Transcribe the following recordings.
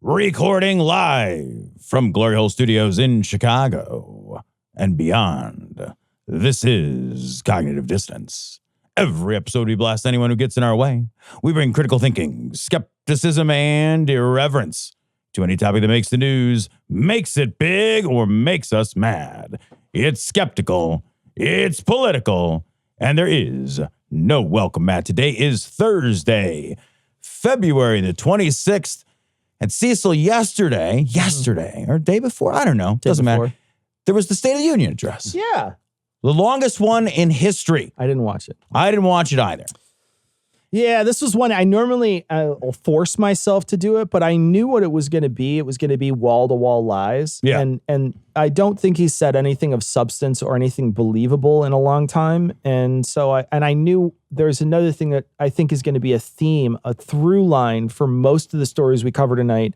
Recording live from Glory Hole Studios in Chicago and beyond. This is Cognitive Dissonance. Every episode we blast anyone who gets in our way. We bring critical thinking, skepticism, and irreverence to any topic that makes the news, makes it big, or makes us mad. It's skeptical, it's political, and there is no welcome mat. Today is Thursday, February the 26th. And Cecil, yesterday, or day before, I don't know, doesn't matter. There was the State of the Union address. Yeah. The longest one in history. I didn't watch it. I didn't watch it either. Yeah, this was one I normally I'll force myself to do it, but I knew what it was going to be. It was going to be wall-to-wall lies. Yeah. And I don't think he said anything of substance or anything believable in a long time. And so I knew there's another thing that I think is going to be a theme, a through line for most of the stories we cover tonight,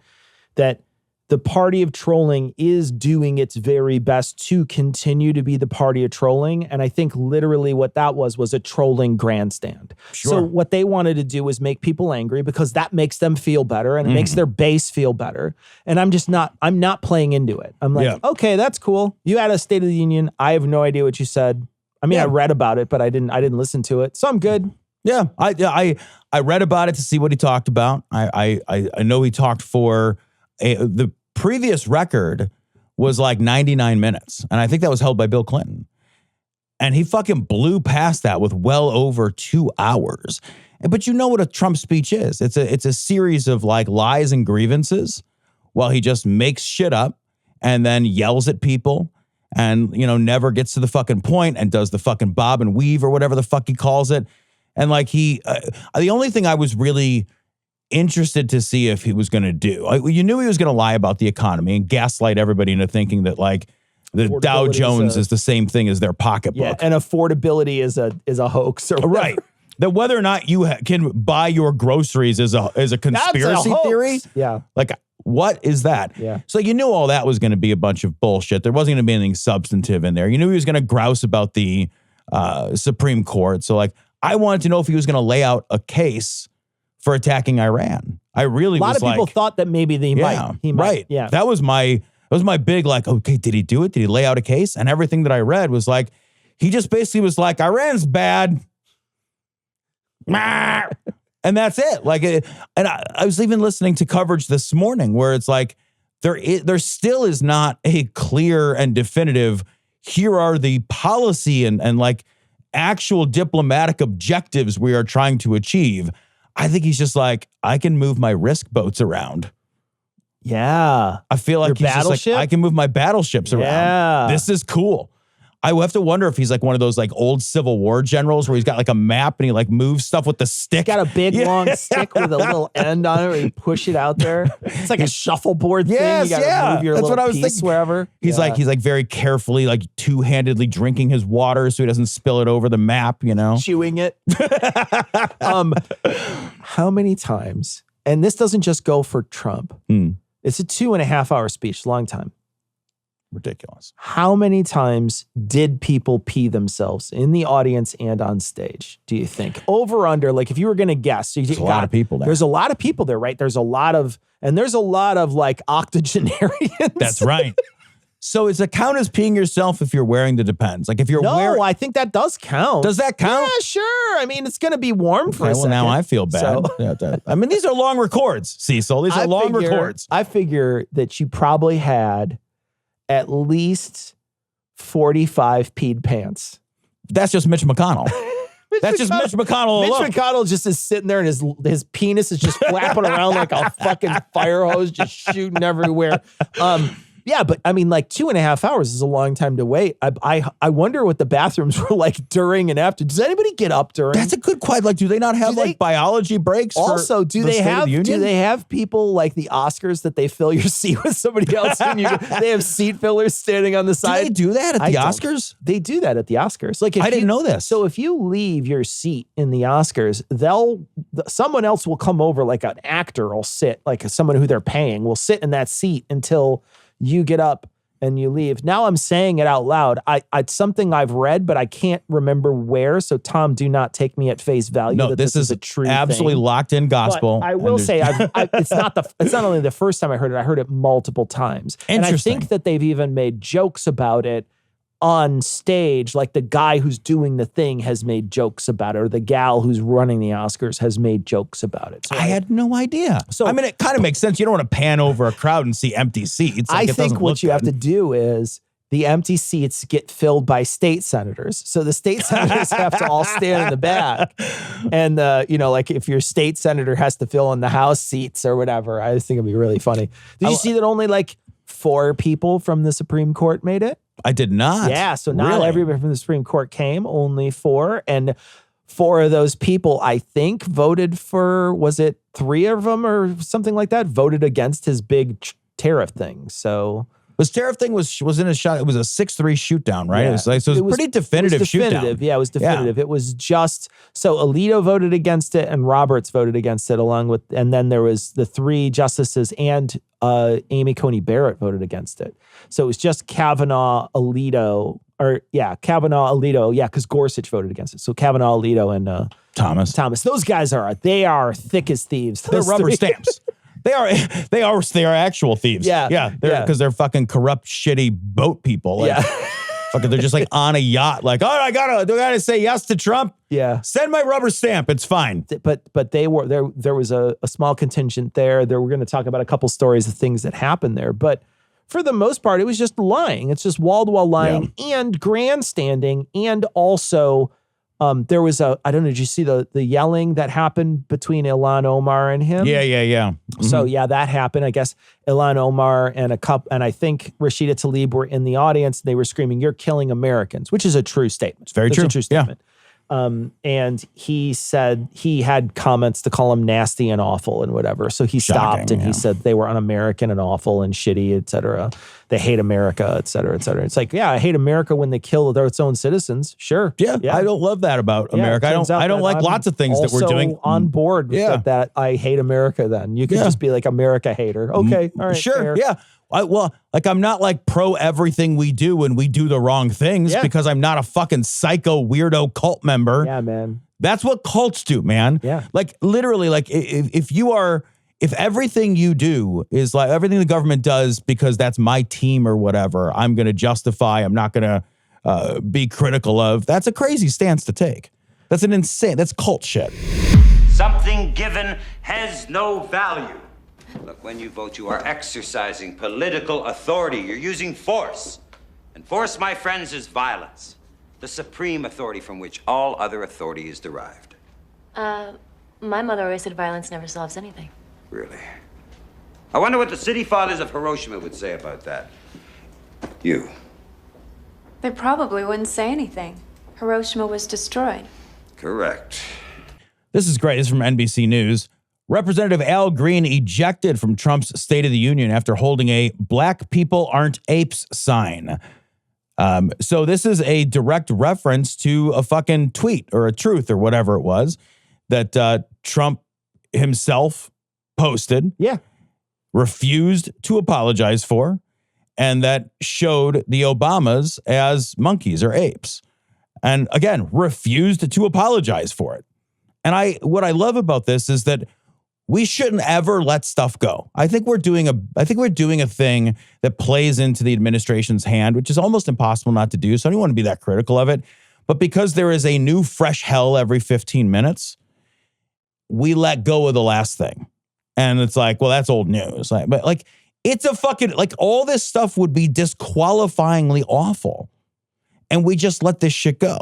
that the party of trolling is doing its very best to continue to be the party of trolling. And I think literally what that was a trolling grandstand. Sure. So what they wanted to do was make people angry because that makes them feel better and it makes their base feel better. And I'm not playing into it. I'm like, okay, that's cool. You had a State of the Union. I have no idea what you said. I mean, I read about it, but I didn't listen to it. So I'm good. Yeah. I read about it to see what he talked about. I know he talked for the previous record was like 99 minutes. And I think that was held by Bill Clinton. And he fucking blew past that with well over 2 hours. But you know what a Trump speech is. It's a series of like lies and grievances while he just makes shit up and then yells at people and, you know, never gets to the fucking point and does the fucking bob and weave or whatever the fuck he calls it. And like the only thing I was really interested to see if he was going to do. You knew he was going to lie about the economy and gaslight everybody into thinking that like the Dow Jones is the same thing as their pocketbook. Yeah, and affordability is a hoax or whatever. Right. That whether or not you can buy your groceries is a conspiracy theory. Yeah. Like, what is that? Yeah. So you knew all that was going to be a bunch of bullshit. There wasn't going to be anything substantive in there. You knew he was going to grouse about the Supreme Court. So like, I wanted to know if he was going to lay out a case for attacking Iran. I really was like, a lot of people thought that maybe he might. Right. Yeah. That was my big like, okay, did he do it? Did he lay out a case? And everything that I read was like, he just basically was like, Iran's bad. And that's it. Like, and I was even listening to coverage this morning where it's like, there still is not a clear and definitive, here are the policy and like actual diplomatic objectives we are trying to achieve. I think he's just like, I can move my risk boats around. Yeah. I feel like he's just like, I can move my battleships around. Yeah. This is cool. I have to wonder if he's like one of those like old Civil War generals where he's got like a map and he like moves stuff with the stick. Got a big long stick with a little end on it where you push it out there. It's like a shuffleboard thing. You gotta move your little piece wherever. He's like very carefully, like two-handedly drinking his water so he doesn't spill it over the map, you know? Chewing it. How many times, and this doesn't just go for Trump. It's a 2.5 hour speech, long time. Ridiculous. How many times did people pee themselves in the audience and on stage, do you think? Over, under, like if you were going to guess. There's a lot of people there. There's a lot of people there, right? There's a lot of like octogenarians. That's right. So does it count as peeing yourself if you're wearing the Depends? Like if you're wearing... No, I think that does count. Does that count? Yeah, sure. I mean, it's going to be warm for a second. Well, now I feel bad. So. I mean, these are long records, Cecil. These are long records. I figure that you probably had at least 45 peed pants. That's just Mitch McConnell. That's just Mitch McConnell alone. Mitch McConnell just is sitting there and his penis is just flapping around like a fucking fire hose, just shooting everywhere. Yeah, but I mean, like 2.5 hours is a long time to wait. I wonder what the bathrooms were like during and after. Does anybody get up during? That's a good question. Like, do they not have like biology breaks? Also, do they have people like the Oscars that they fill your seat with somebody else? And they have seat fillers standing on the side. Do they do that at the Oscars? They do that at the Oscars. Like, I didn't know this. So if you leave your seat in the Oscars, someone else will come over, like an actor will sit, like someone who they're paying will sit in that seat until you get up and you leave. Now I'm saying it out loud. It's something I've read, but I can't remember where. So Tom, do not take me at face value. No, that this is a true absolutely thing. locked in gospel. But I will say, it's not only the first time I heard it. I heard it multiple times, and I think that they've even made jokes about it on stage. Like the guy who's doing the thing has made jokes about it, or the gal who's running the Oscars has made jokes about it. So I had no idea. So I mean, it kind of makes sense. You don't want to pan over a crowd and see empty seats. Like, I think what you have to do is the empty seats get filled by state senators. So the state senators have to all stand in the back. And, like if your state senator has to fill in the House seats or whatever, I think it'd be really funny. Did you see that only like 4 people from the Supreme Court made it? I did not. Yeah, so not everybody from the Supreme Court came, only 4. And 4 of those people, I think, voted for, was it 3 of them or something like that, voted against his big tariff thing. So this tariff thing was in a shot. It was a 6-3 shoot down, right? Yeah. It was pretty definitive shoot down. Yeah, it was definitive. Yeah. It was just, so Alito voted against it and Roberts voted against it and then there was the 3 justices and Amy Coney Barrett voted against it. So it was just Kavanaugh, Alito, because Gorsuch voted against it. So Kavanaugh, Alito, and Thomas. Those guys they are thick as thieves. They're rubber stamps. They are actual thieves. Yeah. Because they're fucking corrupt, shitty boat people. Like, fucking, they're just like on a yacht. Like, oh, I gotta say yes to Trump. Yeah. Send my rubber stamp. It's fine. But they were there. There was a small contingent there. We're going to talk about a couple stories of things that happened there. But for the most part, it was just lying. It's just wall-to-wall lying and grandstanding, and also. There was I don't know, did you see the yelling that happened between Ilhan Omar and him? Yeah. Mm-hmm. So that happened. I guess Ilhan Omar and I think Rashida Tlaib were in the audience. They were screaming, "You're killing Americans," which is a true statement. It's very true. A true statement. And he said he had comments to call him nasty and awful and whatever. So he stopped and he said they were un-American and awful and shitty, et cetera. They hate America, et cetera, et cetera. It's like, yeah, I hate America when they kill its own citizens. Sure. Yeah. I don't love that about America. I don't like lots of things that we're doing. On board with that I hate America then. You could just be like America hater. Okay. All right. Sure. Fair. Yeah. I'm not like pro everything we do when we do the wrong things because I'm not a fucking psycho weirdo cult member. Yeah, man. That's what cults do, man. Yeah. Like literally, like if everything you do is like everything the government does because that's my team or whatever, I'm going to justify, I'm not going to be critical of, that's a crazy stance to take. That's cult shit. Something given has no value. Look, when you vote, you are exercising political authority. You're using force. And force, my friends, is violence. The supreme authority from which all other authority is derived. My mother always said violence never solves anything. Really? I wonder what the city fathers of Hiroshima would say about that. You. They probably wouldn't say anything. Hiroshima was destroyed. Correct. This is great. This is from NBC News. Representative Al Green ejected from Trump's State of the Union after holding a Black People Aren't Apes sign. So this is a direct reference to a fucking tweet or a truth or whatever it was that Trump himself posted. Yeah. Refused to apologize for, and that showed the Obamas as monkeys or apes. And again, refused to apologize for it. And what I love about this is that we shouldn't ever let stuff go. I think we're doing a thing that plays into the administration's hand, which is almost impossible not to do. So I don't want to be that critical of it. But because there is a new fresh hell every 15 minutes, we let go of the last thing. And it's like, well, that's old news. But it's a fucking, all this stuff would be disqualifyingly awful. And we just let this shit go.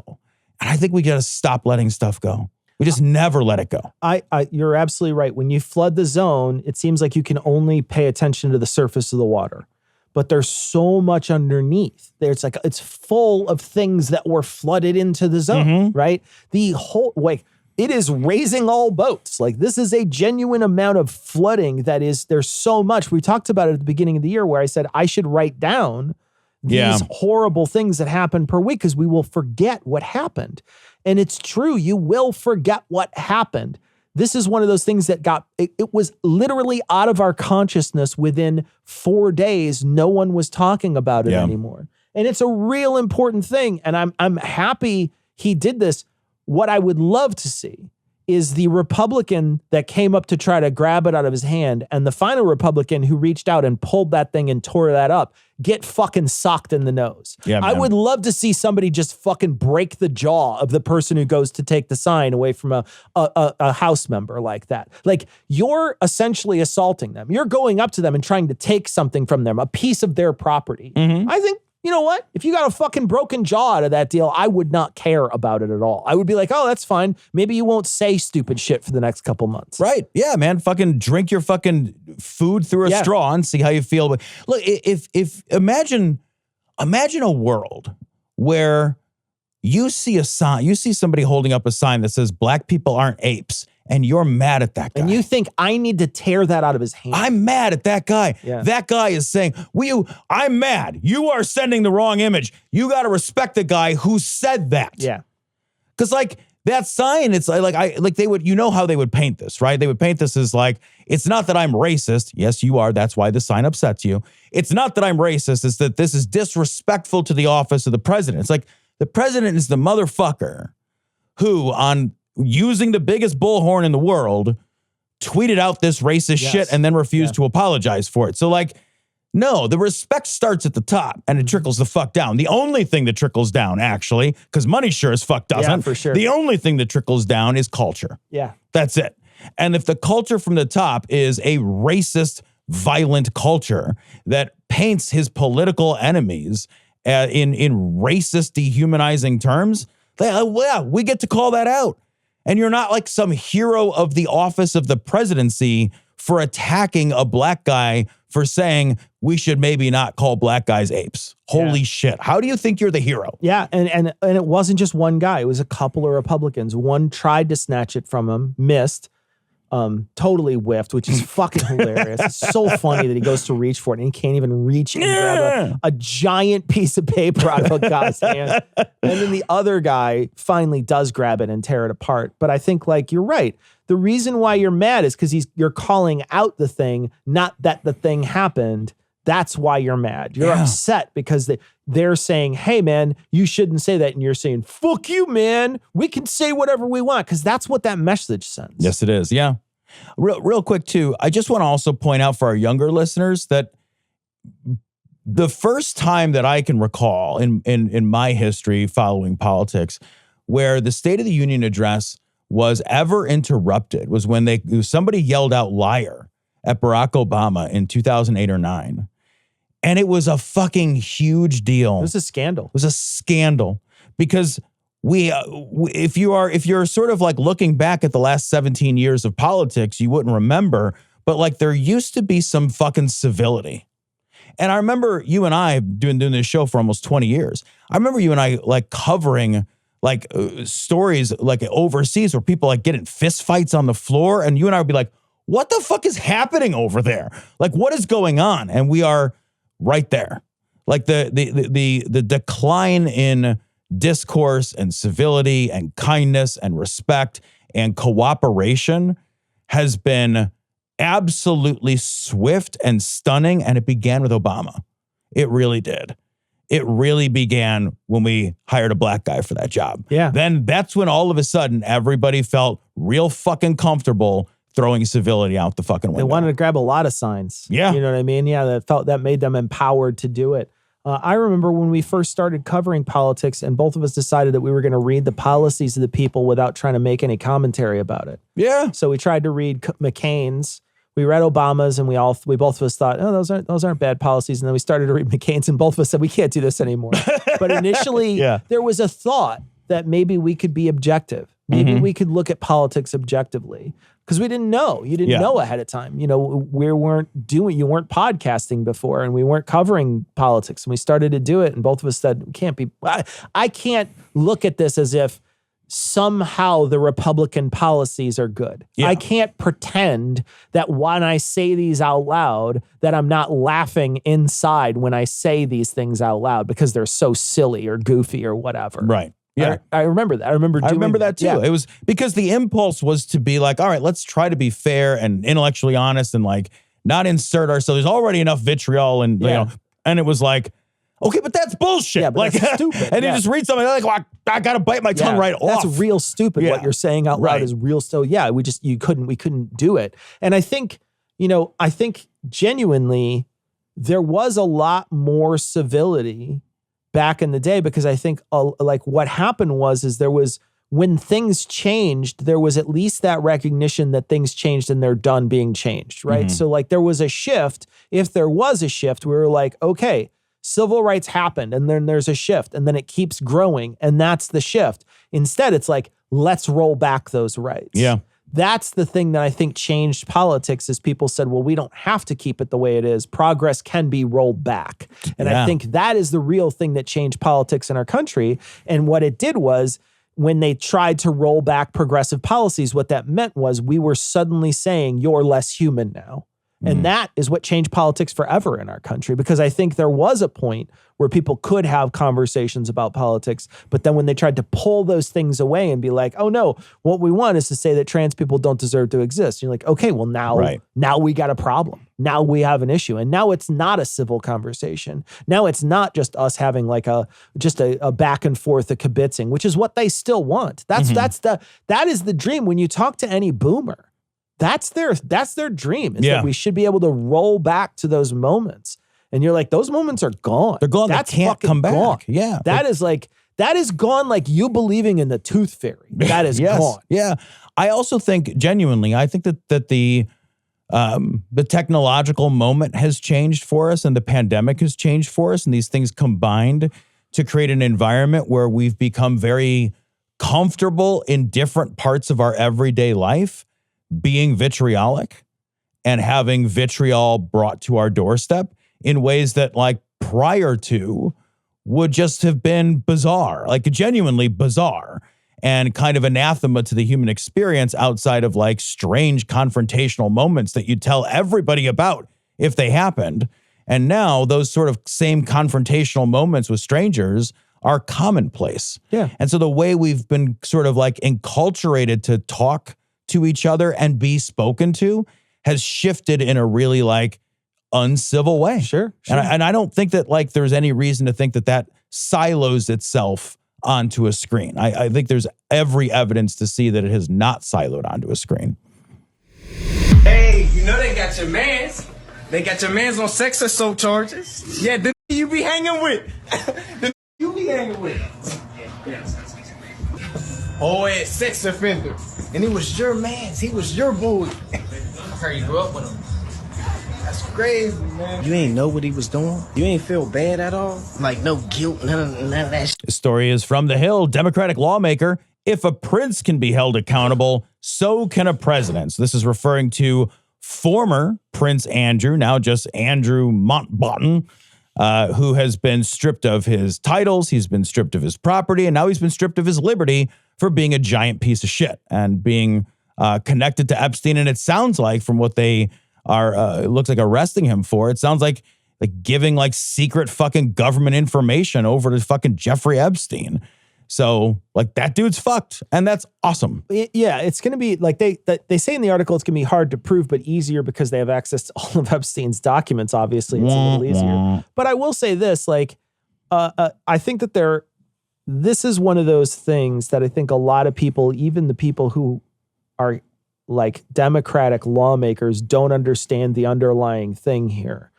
And I think we got to stop letting stuff go. We just never let it go. You're absolutely right. When you flood the zone, it seems like you can only pay attention to the surface of the water. But there's so much underneath. It's full of things that were flooded into the zone, right? The whole, it is raising all boats. This is a genuine amount of flooding there's so much. We talked about it at the beginning of the year where I said I should write down these horrible things that happen per week because we will forget what happened. And it's true, you will forget what happened. this is one of those things that it was literally out of our consciousness within 4 days. No one was talking about it anymore. And it's a real important thing. And I'm happy he did this. What I would love to see is the Republican that came up to try to grab it out of his hand, and the final Republican who reached out and pulled that thing and tore that up, get fucking socked in the nose. Yeah, I would love to see somebody just fucking break the jaw of the person who goes to take the sign away from a House member like that. Like, you're essentially assaulting them. You're going up to them and trying to take something from them, a piece of their property. I think, you know what? If you got a fucking broken jaw out of that deal, I would not care about it at all. I would be like, oh, that's fine. Maybe you won't say stupid shit for the next couple months. Right. Yeah, man. Fucking drink your fucking food through a straw and see how you feel. But look, if imagine a world where you see a sign, you see somebody holding up a sign that says Black people aren't apes, and you're mad at that guy. And you think, I need to tear that out of his hand. I'm mad at that guy. Yeah. That guy is saying, I'm mad. You are sending the wrong image. You got to respect the guy who said that. Yeah. Because like that sign, it's like they would, you know how they would paint this, right? They would paint this as like, it's not that I'm racist. Yes, you are. That's why the sign upsets you. It's not that I'm racist. It's that this is disrespectful to the office of the president. It's like the president is the motherfucker who, on using the biggest bullhorn in the world, tweeted out this racist shit and then refused to apologize for it. So like, no, the respect starts at the top and it trickles the fuck down. The only thing that trickles down, actually, because money sure as fuck doesn't. Yeah, for sure. The only thing that trickles down is culture. Yeah. That's it. And if the culture from the top is a racist, violent culture that paints his political enemies in racist, dehumanizing terms, we get to call that out. And you're not like some hero of the office of the presidency for attacking a black guy for saying we should maybe not call black guys apes. Holy shit. How do you think you're the hero? Yeah, and it wasn't just one guy. It was a couple of Republicans. One tried to snatch it from him, missed, totally whiffed, which is fucking hilarious. It's so funny that he goes to reach for it and he can't even reach and grab a giant piece of paper out of a guy's hand. And then the other guy finally does grab it and tear it apart. But I think, like, you're right. The reason why you're mad is because you're calling out the thing, not that the thing happened. That's why you're mad. You're upset because they're saying, hey, man, you shouldn't say that. And you're saying, fuck you, man. We can say whatever we want, because that's what that message sends. Yes, it is. Yeah. Real quick, too, I just want to also point out for our younger listeners that the first time that I can recall in my history following politics where the State of the Union address was ever interrupted was when somebody yelled out liar at Barack Obama in 2008 or 9. And it was a fucking huge deal. It was a scandal. It was a scandal because if you're sort of like looking back at the last 17 years of politics, you wouldn't remember, but like there used to be some fucking civility. And I remember you and I doing this show for almost 20 years. I remember you and I like covering like stories like overseas where people like get in fist fights on the floor, and you and I would be like, what the fuck is happening over there? Like, what is going on? And we are right there. Like the decline in discourse and civility and kindness and respect and cooperation has been absolutely swift and stunning. And it began with Obama. It really did. It really began when we hired a black guy for that job. Yeah. Then that's when all of a sudden everybody felt real fucking comfortable throwing civility out the fucking window. They wanted to grab a lot of signs. Yeah. You know what I mean? Yeah, that made them empowered to do it. I remember when we first started covering politics and both of us decided that we were going to read the policies of the people without trying to make any commentary about it. Yeah. So we tried to read McCain's. We read Obama's, and we both of us thought, oh, those aren't bad policies. And then we started to read McCain's, and both of us said, we can't do this anymore. But initially, there was a thought that maybe we could be objective. Maybe we could look at politics objectively. Because we didn't know. You didn't know ahead of time. You know, you weren't podcasting before, and we weren't covering politics. And we started to do it, and both of us said, I can't look at this as if somehow the Republican policies are good. Yeah. I can't pretend that when I say these out loud, that I'm not laughing inside when I say these things out loud because they're so silly or goofy or whatever. Right. Yeah. I remember that. I remember that too. Yeah. It was because the impulse was to be like, all right, let's try to be fair and intellectually honest and like not insert ourselves. There's already enough vitriol and you know, and it was like, okay, but that's bullshit. Yeah, but like that's stupid. And you just read something like, well, I gotta bite my tongue right off. That's real stupid. Yeah. What you're saying out loud Right. is real. So yeah, we couldn't do it. And I think, I think genuinely there was a lot more civility back in the day, because I think like what happened is there was, when things changed, there was at least that recognition that things changed and they're done being changed, right? So like there was a shift. If there was a shift, we were like, okay, civil rights happened and then there's a shift and then it keeps growing and that's the shift. Instead, it's like, let's roll back those rights. Yeah. That's the thing that I think changed politics, is people said, well, we don't have to keep it the way it is. Progress can be rolled back. And I think that is the real thing that changed politics in our country. And what it did was, when they tried to roll back progressive policies, what that meant was we were suddenly saying, you're less human now. And that is what changed politics forever in our country, because I think there was a point where people could have conversations about politics, but then when they tried to pull those things away and be like, oh no, what we want is to say that trans people don't deserve to exist. You're like, okay, well now we got a problem. Now we have an issue. And now it's not a civil conversation. Now it's not just us having like a back and forth, a kibitzing, which is what they still want. That is the dream. When you talk to any boomer, that's their dream, is that we should be able to roll back to those moments. And you're like, those moments are gone. They're gone. That's they can't fucking come back. gone. Yeah. That is gone, like you believing in the tooth fairy. That is gone. Yeah. I also think genuinely, I think that the technological moment has changed for us and the pandemic has changed for us, and these things combined to create an environment where we've become very comfortable in different parts of our everyday life being vitriolic and having vitriol brought to our doorstep in ways that like prior to would just have been bizarre, like genuinely bizarre and kind of anathema to the human experience outside of like strange confrontational moments that you tell everybody about if they happened. And now those sort of same confrontational moments with strangers are commonplace. Yeah. And so the way we've been sort of like enculturated to talk to each other and be spoken to has shifted in a really like uncivil way. Sure. And I don't think that like there's any reason to think that silos itself onto a screen. I think there's every evidence to see that it has not siloed onto a screen. Hey, you know they got your mans. They got your mans on sex assault charges. Yeah, the you be hanging with. The you be hanging with. Oh, yeah, sex offender. And he was your mans. He was your boy. I heard you grew up with him. That's crazy, man. You ain't know what he was doing? You ain't feel bad at all? Like no guilt, none of that shit? The story is from The Hill. Democratic lawmaker: if a prince can be held accountable, so can a president. So this is referring to former Prince Andrew, now just Andrew Mountbatten, who has been stripped of his titles, he's been stripped of his property, and now he's been stripped of his liberty for being a giant piece of shit and being connected to Epstein. And it sounds like, from what they are, it looks like arresting him for, it sounds like giving like secret fucking government information over to fucking Jeffrey Epstein. So like that dude's fucked, and that's awesome. Yeah, it's going to be like they say in the article, it's going to be hard to prove, but easier because they have access to all of Epstein's documents. Obviously, it's a little easier. But I will say this, like, I think that this is one of those things that I think a lot of people, even the people who are like Democratic lawmakers, don't understand the underlying thing here.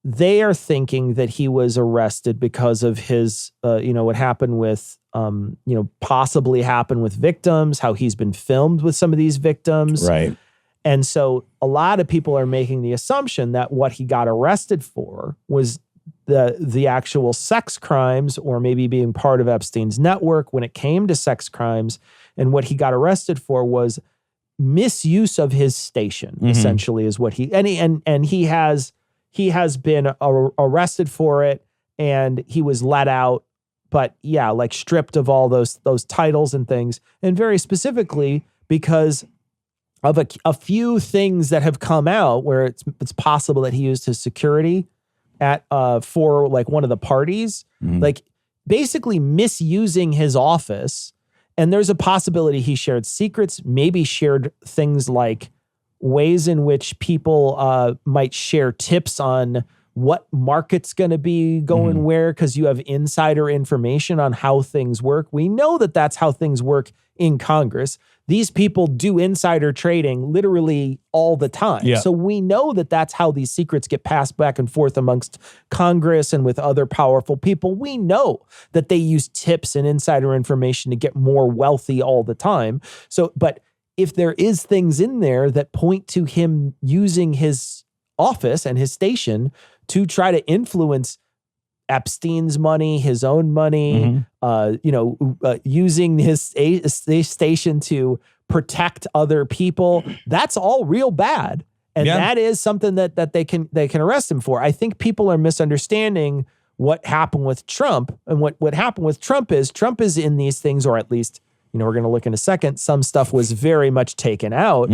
They are thinking that he was arrested because of his, what happened with, possibly happened with victims, how he's been filmed with some of these victims. Right. And so a lot of people are making the assumption that what he got arrested for was the actual sex crimes, or maybe being part of Epstein's network when it came to sex crimes. And what he got arrested for was misuse of his station, essentially, is what he has been arrested for it, and he was let out, but yeah, like stripped of all those titles and things, and very specifically because of a few things that have come out where it's possible that he used his security for like one of the parties. Like basically misusing his office. And there's a possibility he shared secrets, maybe shared things like ways in which people might share tips on what market's going to be going where, because you have insider information on how things work. We know that that's how things work in Congress. These people do insider trading literally all the time. Yeah. So we know that that's how these secrets get passed back and forth amongst Congress and with other powerful people. We know that they use tips and insider information to get more wealthy all the time. So, but if there is things in there that point to him using his office and his station to try to influence Epstein's money, his own money, using his station to protect other people, that's all real bad. And that is something that they can arrest him for. I think people are misunderstanding what happened with Trump. And what happened with Trump is in these things, or at least, we're going to look in a second, some stuff was very much taken out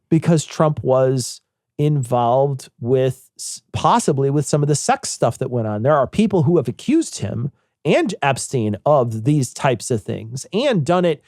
because Trump was involved with possibly with some of the sex stuff that went on. There are people who have accused him and Epstein of these types of things and done it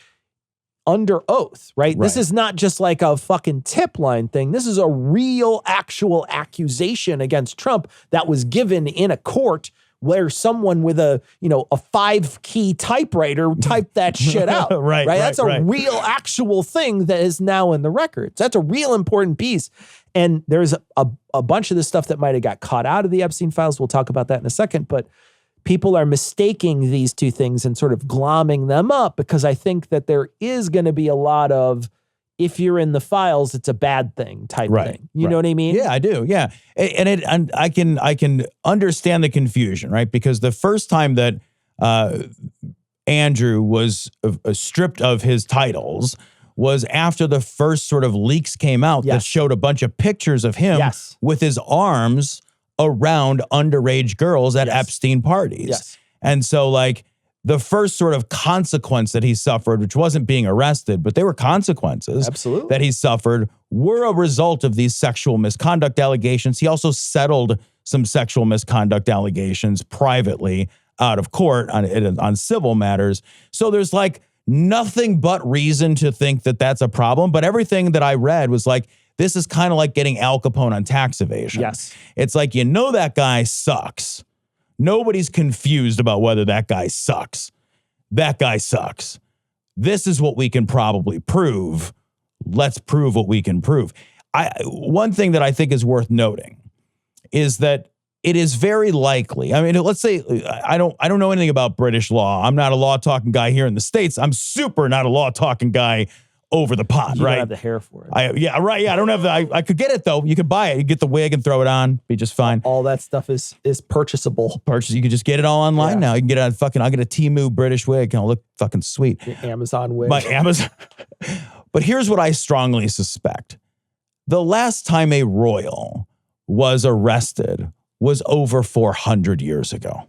under oath, right? This is not just like a fucking tip line thing. This is a real actual accusation against Trump that was given in a court where someone with a 5-key typewriter typed that shit out. Right? That's a real actual thing that is now in the records. That's a real important piece. And there's a bunch of the stuff that might have got caught out of the Epstein files. We'll talk about that in a second. But people are mistaking these two things and sort of glomming them up, because I think that there is going to be a lot of, if you're in the files, it's a bad thing type thing. You know what I mean? Yeah, I do. Yeah. And I can understand the confusion, right? Because the first time that Andrew was stripped of his titles was after the first sort of leaks came out that showed a bunch of pictures of him with his arms around underage girls at Epstein parties. And so like the first sort of consequence that he suffered, which wasn't being arrested, but they were consequences that he suffered, were a result of these sexual misconduct allegations. He also settled some sexual misconduct allegations privately out of court on civil matters. So there's like nothing but reason to think that that's a problem. But everything that I read was like, this is kind of like getting Al Capone on tax evasion. It's like, that guy sucks. Nobody's confused about whether that guy sucks. That guy sucks. This is what we can probably prove. Let's prove what we can prove. One thing that I think is worth noting is that it is very likely. I mean, let's say I don't know anything about British law. I'm not a law talking guy here in the States. I'm super not a law talking guy over the pond, you right? don't have the hair for it. I don't have the. I could get it though. You could buy it. You get the wig and throw it on. Be just fine. All that stuff is purchasable. You can just get it all online now. You can get it on fucking. I'll get a Temu British wig and I'll look fucking sweet. The Amazon wig. My Amazon. But here's what I strongly suspect: the last time a royal was arrested was over 400 years ago.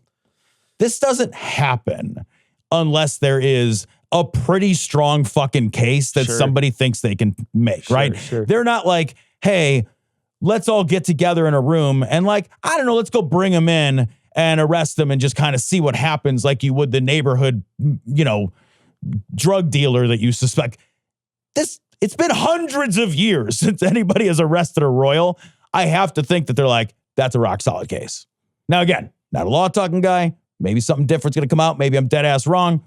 This doesn't happen unless there is a pretty strong fucking case that somebody thinks they can make, right? They're not like, hey, let's all get together in a room and like, I don't know, let's go bring them in and arrest them and just kind of see what happens like you would the neighborhood, drug dealer that you suspect. It's been hundreds of years since anybody has arrested a royal. I have to think that they're like, that's a rock solid case. Now, again, not a law talking guy. Maybe something different's going to come out. Maybe I'm dead ass wrong.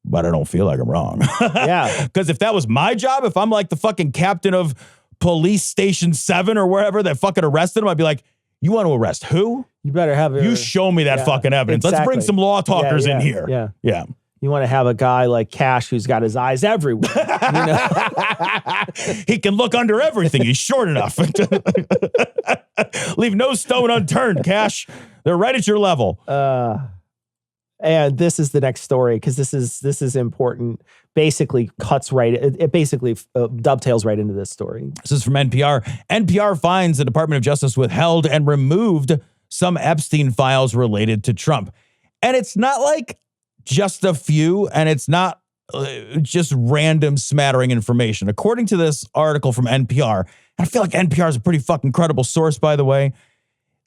But I don't feel like I'm wrong. Because if that was my job, if I'm like the fucking captain of police station 7 or wherever that fucking arrested him, I'd be like, you want to arrest who? You better have you show me that fucking evidence. Let's bring some law talkers in here. Yeah. You want to have a guy like Cash who's got his eyes everywhere. He can look under everything. He's short enough. Leave no stone unturned, Cash. They're right at your level. And this is the next story, because this is important. Basically cuts right. It basically dovetails right into this story. This is from NPR. NPR finds the Department of Justice withheld and removed some Epstein files related to Trump. And it's not like just a few, and it's not just random smattering information. According to this article from NPR, I feel like NPR is a pretty fucking credible source, by the way.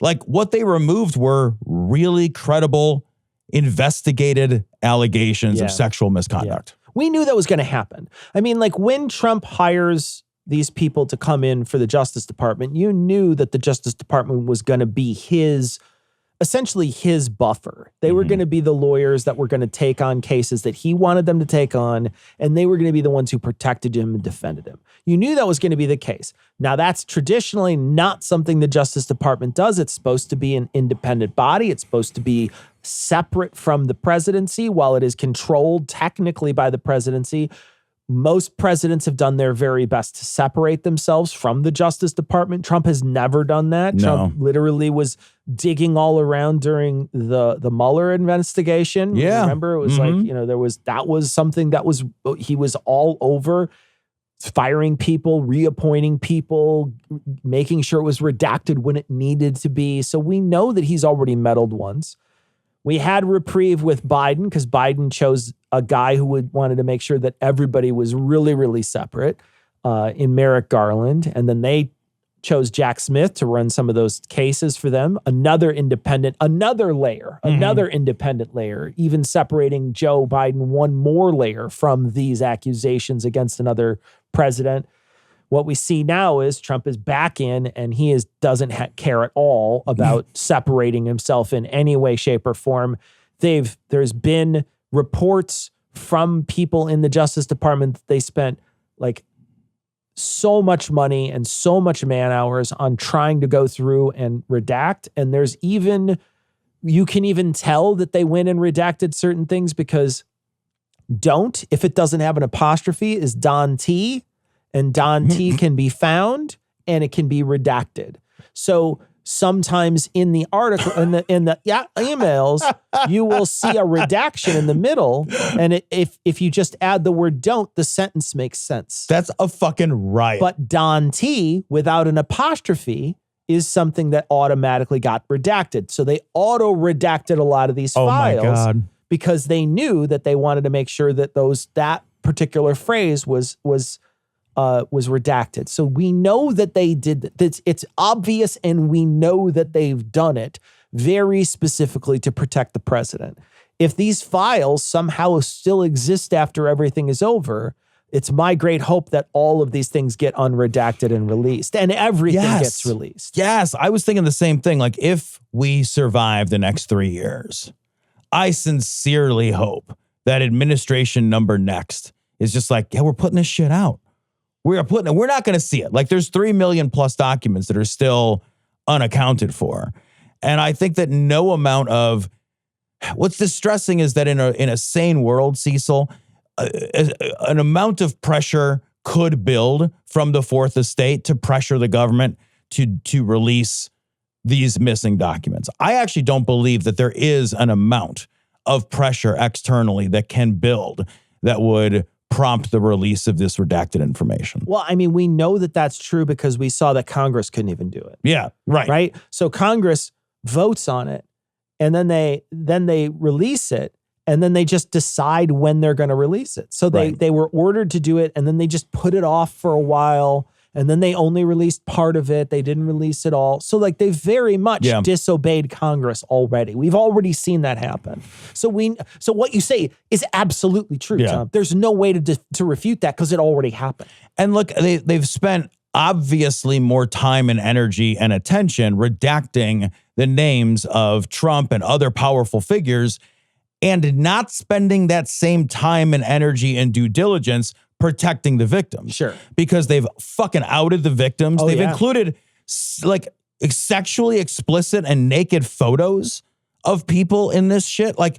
Like, what they removed were really credible investigated allegations of sexual misconduct. We knew that was going to happen. I mean, like when Trump hires these people to come in for the Justice Department, you knew that the Justice Department was going to be essentially his buffer. They were going to be the lawyers that were going to take on cases that he wanted them to take on, and they were going to be the ones who protected him and defended him. You knew that was going to be the case. Now, that's traditionally not something the Justice Department does. It's supposed to be an independent body. It's supposed to be separate from the presidency while it is controlled technically by the presidency. Most presidents have done their very best to separate themselves from the Justice Department. Trump has never done that. No. Trump literally was digging all around during the Mueller investigation. Yeah. Remember, it was like, that was something that he was all over, firing people, reappointing people, making sure it was redacted when it needed to be. So we know that he's already meddled once. We had reprieve with Biden because Biden chose a guy who wanted to make sure that everybody was really, really separate in Merrick Garland. And then they chose Jack Smith to run some of those cases for them. Another independent layer, even separating Joe Biden one more layer from these accusations against another president. What we see now is Trump is back in and he doesn't care at all about separating himself in any way, shape, or form. There's been reports from people in the Justice Department that they spent like so much money and so much man hours on trying to go through and redact. And you can even tell that they went and redacted certain things because if it doesn't have an apostrophe, is Don T. And Don T can be found and it can be redacted. So sometimes in the article, in the emails, you will see a redaction in the middle. And if you just add the word don't, the sentence makes sense. That's a fucking riot. But Don T without an apostrophe is something that automatically got redacted. So they auto redacted a lot of these files. My God. Because they knew that they wanted to make sure that that particular phrase was redacted. So we know that they did that. It's obvious, and we know that they've done it very specifically to protect the president. If these files somehow still exist after everything is over, it's my great hope that all of these things get unredacted and released, and everything gets released. Yes, I was thinking the same thing. Like, if we survive the next 3 years, I sincerely hope that administration number next is just like, we're putting this shit out. We're not going to see it. Like, there's 3 million plus documents that are still unaccounted for. And I think that no amount of what's distressing is that in a sane world, Cecil, an amount of pressure could build from the Fourth Estate to pressure the government to release these missing documents. I actually don't believe that there is an amount of pressure externally that can build that would prompt the release of this redacted information. Well, I mean, we know that that's true because we saw that Congress couldn't even do it. Yeah, right. Right? So Congress votes on it, and then they release it, and then they just decide when they're going to release it. So they were ordered to do it, and then they just put it off for a while, and then they only released part of it. They didn't release it all. So like they very much disobeyed Congress already. We've already seen that happen. So what you say is absolutely true, Tom. There's no way to refute that because it already happened. And look, they've spent obviously more time and energy and attention redacting the names of Trump and other powerful figures and not spending that same time and energy and due diligence protecting the victims. Sure. Because they've fucking outed the victims. They've included like sexually explicit and naked photos of people in this shit. Like,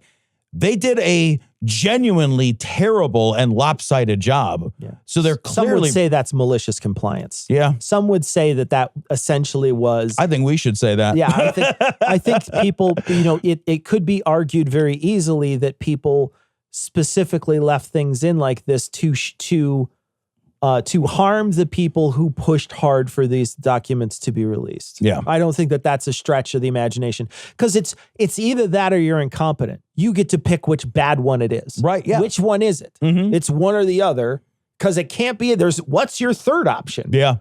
they did a genuinely terrible and lopsided job. Yeah. So they're clearly... Some would say that's malicious compliance. Yeah. Some would say that essentially was... I think we should say that. Yeah, I think people, it could be argued very easily that people specifically left things in like this to harm the people who pushed hard for these documents to be released. Yeah. I don't think that that's a stretch of the imagination because it's either that or you're incompetent. You get to pick which bad one it is. Right. Yeah. Which one is it? Mm-hmm. It's one or the other because it can't be. What's your third option? Yeah.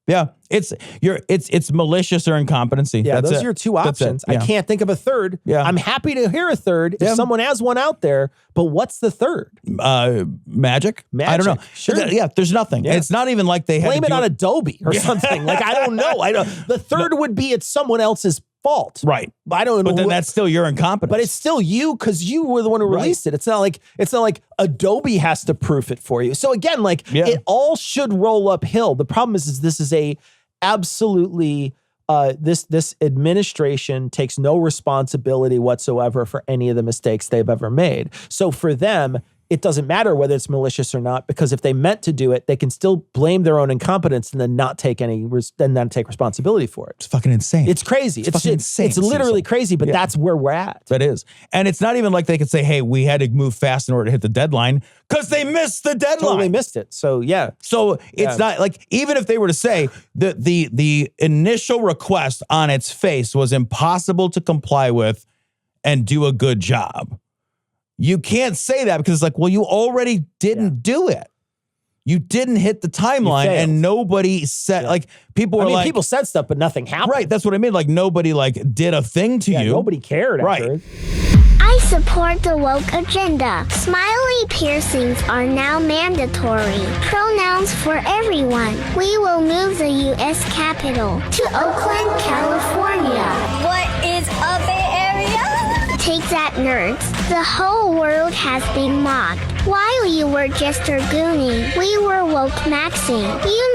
Yeah, it's malicious or incompetency. Yeah, That's those it. are your two That's it. options. Yeah. I can't think of a third. Yeah. I'm happy to hear a third if Yeah. someone has one out there, but what's the third? Magic? I don't know. Sure. Yeah, there's nothing. Yeah. It's not even like they had Blame to it do on Adobe or something. Like, I don't know. The third would be it's someone else's fault. Right. I don't know. But then that's still your incompetence. But it's still you because you were the one who released it. It's not like Adobe has to proof it for you. So again, it all should roll uphill. The problem is this is a absolutely this administration takes no responsibility whatsoever for any of the mistakes they've ever made. So for them, it doesn't matter whether it's malicious or not, because if they meant to do it, they can still blame their own incompetence and then not take take responsibility for it. It's fucking insane. It's crazy. It's fucking insane. It's literally crazy, but that's where we're at. That is. And it's not even like they could say, hey, we had to move fast in order to hit the deadline because they missed the deadline. Totally missed it. So yeah. So it's not like, even if they were to say that the initial request on its face was impossible to comply with and do a good job, you can't say that because it's like, well, you already didn't do it. You didn't hit the timeline and nobody said, like, people were like, people said stuff, but nothing happened. Right. That's what I mean. Like, nobody did a thing to you. Nobody cared. Right. I support the woke agenda. Smiley piercings are now mandatory. Pronouns for everyone. We will move the U.S. Capitol to Oakland, California. What is a Bay Area? Take that, nerds. The whole world has been mocked. While you were gesturgooning, we were woke maxing.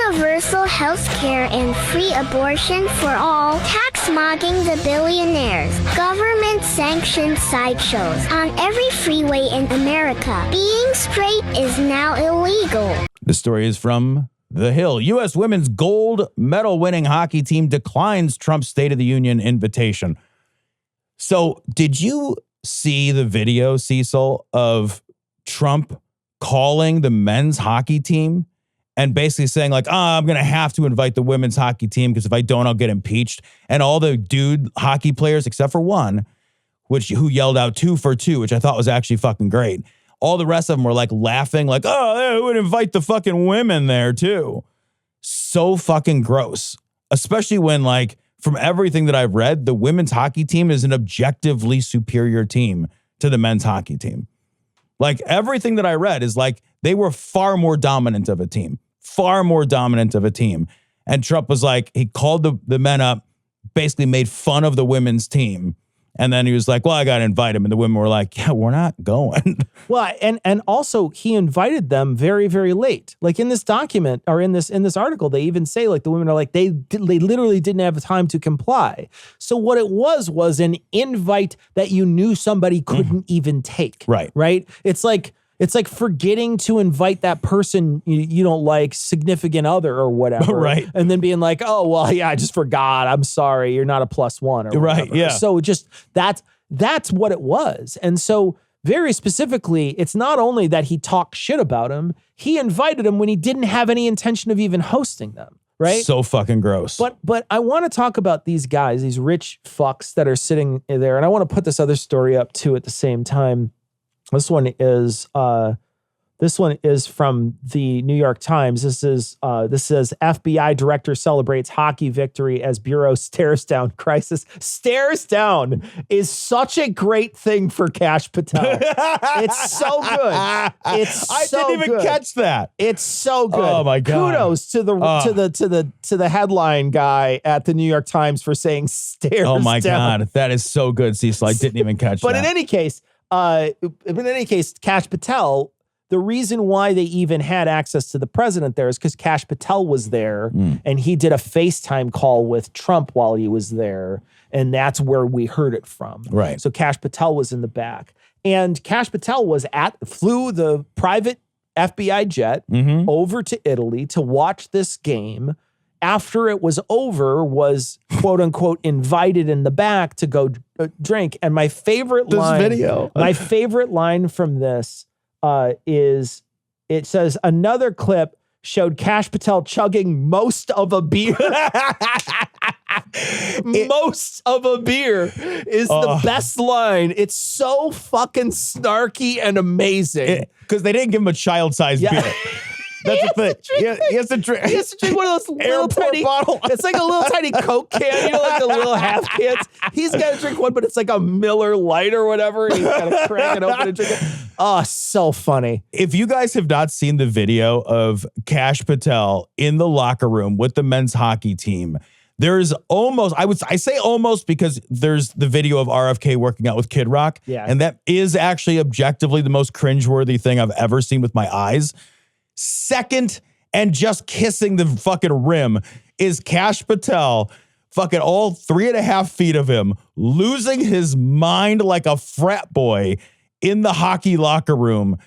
Universal health care and free abortion for all. Tax mocking the billionaires. Government-sanctioned sideshows on every freeway in America. Being straight is now illegal. The story is from The Hill. U.S. women's gold medal winning hockey team declines Trump's State of the Union invitation. So did you see the video, Cecil, of Trump calling the men's hockey team and basically saying like, I'm going to have to invite the women's hockey team because if I don't, I'll get impeached. And all the dude hockey players, except for one, who yelled out 2 for 2, which I thought was actually fucking great. All the rest of them were like laughing like, oh, they would invite the fucking women there too. So fucking gross, especially when like, from everything that I've read, the women's hockey team is an objectively superior team to the men's hockey team. Like everything that I read is like they were far more dominant of a team. And Trump was like, he called the men up, basically made fun of the women's team. And then he was like, well, I got to invite him. And the women were like, yeah, we're not going. Well, and also he invited them very, very late. Like in this document or in this article, they even say like the women are like, they literally didn't have time to comply. So what it was an invite that you knew somebody couldn't even take. Right. Right. It's like forgetting to invite that person you don't like, significant other or whatever. Right. And then being like, oh, well, yeah, I just forgot. I'm sorry. You're not a +1 or whatever. Right, yeah. So just that's what it was. And so very specifically, it's not only that he talked shit about him, he invited him when he didn't have any intention of even hosting them. Right. So fucking gross. But I want to talk about these guys, these rich fucks that are sitting there. And I want to put this other story up too at the same time. This one is from the New York Times. This says FBI director celebrates hockey victory as bureau stares down crisis. Stares down is such a great thing for Kash Patel. It's so good. I didn't even catch that. It's so good. Oh my God. Kudos to the headline guy at the New York Times for saying stares down. Oh my God. That is so good, Cecil. I didn't even catch that. But in any case, Kash Patel, the reason why they even had access to the president there is because Kash Patel was there and he did a FaceTime call with Trump while he was there. And that's where we heard it from. Right. So Kash Patel was in the back. And Kash Patel flew the private FBI jet over to Italy to watch this game. After it was over, was quote unquote invited in the back to go drink. And my favorite line from this is it says another clip showed Kash Patel chugging most of a beer. Most of a beer is the best line. It's so fucking snarky and amazing. Because they didn't give him a child-sized beer. That's the thing. He has to drink. He has to drink one of those little Airport tiny bottle. It's like a little tiny Coke can, you know, like the little half cans. He's got to drink one, but it's like a Miller Lite or whatever. And he's got to crack it open and drink it. Oh, so funny. If you guys have not seen the video of Kash Patel in the locker room with the men's hockey team, there's almost, I say almost because there's the video of RFK working out with Kid Rock. Yeah. And that is actually objectively the most cringeworthy thing I've ever seen with my eyes. Second, and just kissing the fucking rim, is Kash Patel, fucking all 3.5 feet of him, losing his mind like a frat boy in the hockey locker room.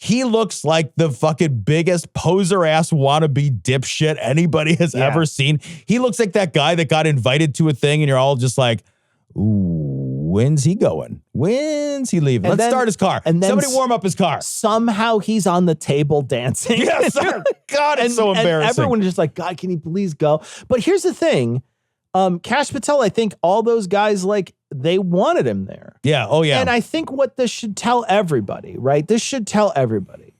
He looks like the fucking biggest poser ass wannabe dipshit anybody has ever seen. He looks like that guy that got invited to a thing and you're all just like, ooh, when's he going? When's he leaving? Let's start his car. And then somebody warm up his car. Somehow he's on the table dancing. Yes, God, it's so embarrassing. And everyone is just like, God, can you please go? But here's the thing. Kash Patel, I think all those guys, like, they wanted him there. Yeah. Oh, yeah. And I think what this should tell everybody, right? This should tell everybody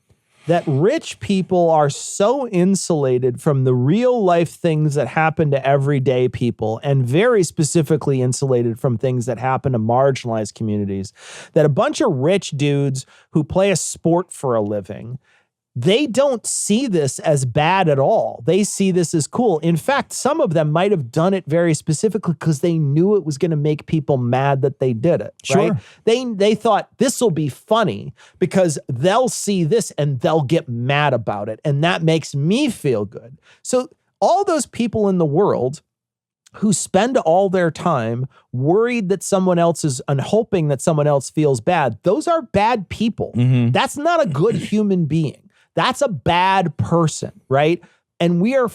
that rich people are so insulated from the real life things that happen to everyday people, and very specifically insulated from things that happen to marginalized communities, that a bunch of rich dudes who play a sport for a living, they don't see this as bad at all. They see this as cool. In fact, some of them might have done it very specifically because they knew it was going to make people mad that they did it. Sure. Right? They thought this will be funny because they'll see this and they'll get mad about it. And that makes me feel good. So all those people in the world who spend all their time worried that someone else is, and hoping that someone else feels bad, those are bad people. Mm-hmm. That's not a good human being. That's a bad person, right? And we're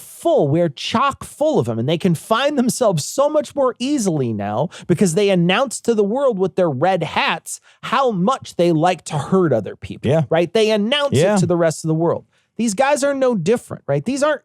chock full of them, and they can find themselves so much more easily now because they announce to the world with their red hats how much they like to hurt other people, right? They announce it to the rest of the world. These guys are no different, right? These aren't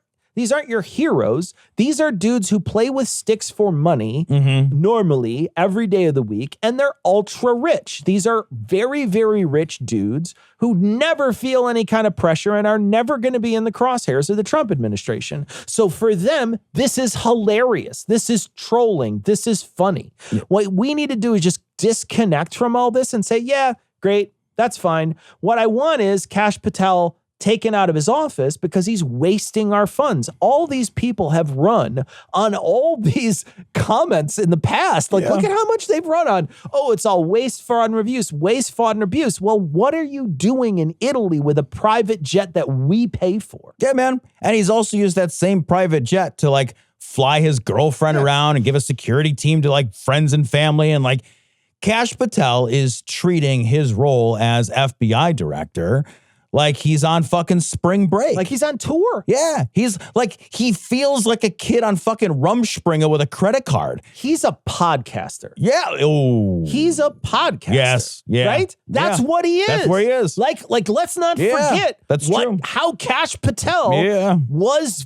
your heroes. These are dudes who play with sticks for money normally every day of the week, and they're ultra rich. These are very, very rich dudes who never feel any kind of pressure and are never going to be in the crosshairs of the Trump administration. So for them, this is hilarious. This is trolling. This is funny. What we need to do is just disconnect from all this and say, yeah, great, that's fine. What I want is Kash Patel taken out of his office because he's wasting our funds. All these people have run on all these comments in the past. Like, look at how much they've run on. Oh, it's all waste, fraud, and abuse. Waste, fraud, and abuse. Well, what are you doing in Italy with a private jet that we pay for? Yeah, man. And he's also used that same private jet to like fly his girlfriend around and give a security team to like friends and family. And like Kash Patel is treating his role as FBI director like he's on fucking spring break. Like he's on tour. Yeah. He's like, he feels like a kid on fucking Rumspringa with a credit card. He's a podcaster. Yeah. Oh. He's a podcaster. Yes. Yeah. Right? That's what he is. That's where he is. Like let's not forget how Kash Patel was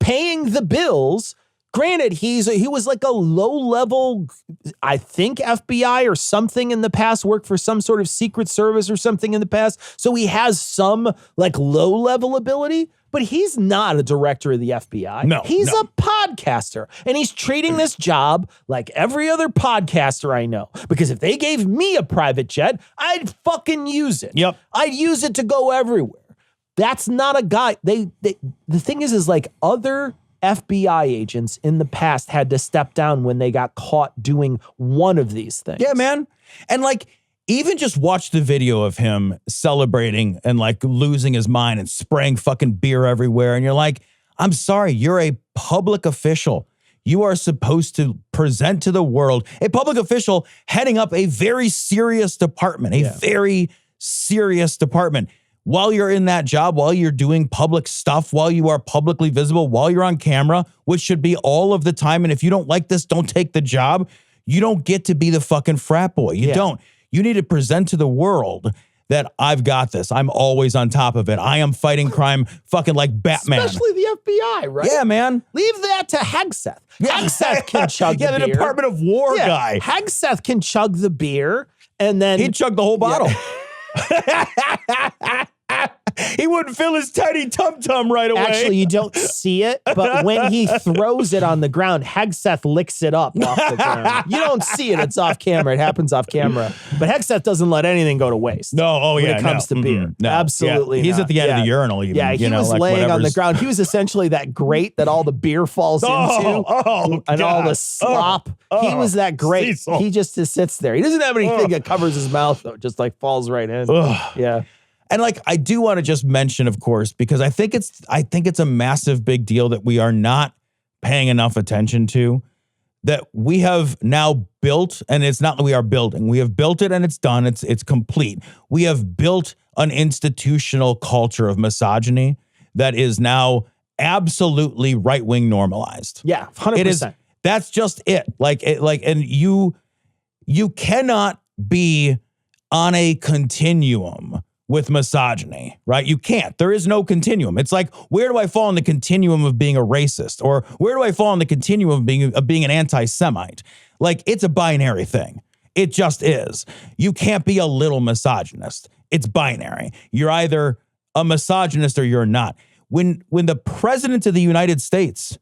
paying the bills. Granted, he was like a low-level, I think FBI or something in the past, worked for some sort of secret service or something in the past. So he has some like low-level ability, but he's not a director of the FBI. No, he's a podcaster, and he's treating this job like every other podcaster I know. Because if they gave me a private jet, I'd fucking use it. Yep. I'd use it to go everywhere. That's not a guy. The thing is like other FBI agents in the past had to step down when they got caught doing one of these things. Yeah, man. And like, even just watch the video of him celebrating and like losing his mind and spraying fucking beer everywhere. And you're like, I'm sorry, you're a public official. You are supposed to present to the world, a public official heading up a very serious department, very serious department. While you're in that job, while you're doing public stuff, while you are publicly visible, while you're on camera, which should be all of the time. And if you don't like this, don't take the job. You don't get to be the fucking frat boy. You don't. You need to present to the world that I've got this. I'm always on top of it. I am fighting crime fucking like Batman. Especially the FBI, right? Yeah, man. Leave that to Hegseth. Hegseth can chug the beer. The Department of War guy. Hegseth can chug the beer and then... He'd chug the whole bottle. He wouldn't fill his tiny tum-tum right away. Actually, you don't see it, but when he throws it on the ground, Hegseth licks it up off the ground. You don't see it. It's off camera. It happens off camera. But Hegseth doesn't let anything go to waste. No, when it comes to beer. Mm-mm, no. Absolutely Yeah. He's not. at the end of the urinal even. Yeah, he was like laying on the whatever's- ground. He was essentially that grate that all the beer falls into and all the God. slop. He was that grate. Cecil. He just sits there. He doesn't have anything that covers his mouth, though. Just like falls right in. Yeah. And like, I do want to just mention, of course, because I think it's a massive big deal that we are not paying enough attention to, that we have now built, and it's not that we are building. We have built it and it's done. It's complete. We have built an institutional culture of misogyny that is now absolutely right-wing normalized. Yeah, 100%. It is. That's just it. And you cannot be on a continuum with misogyny, right? You can't. There is no continuum. It's like, where do I fall in the continuum of being a racist? Or where do I fall in the continuum of being an anti-Semite? Like, it's a binary thing. It just is. You can't be a little misogynist. It's binary. You're either a misogynist or you're not. When the president of the United States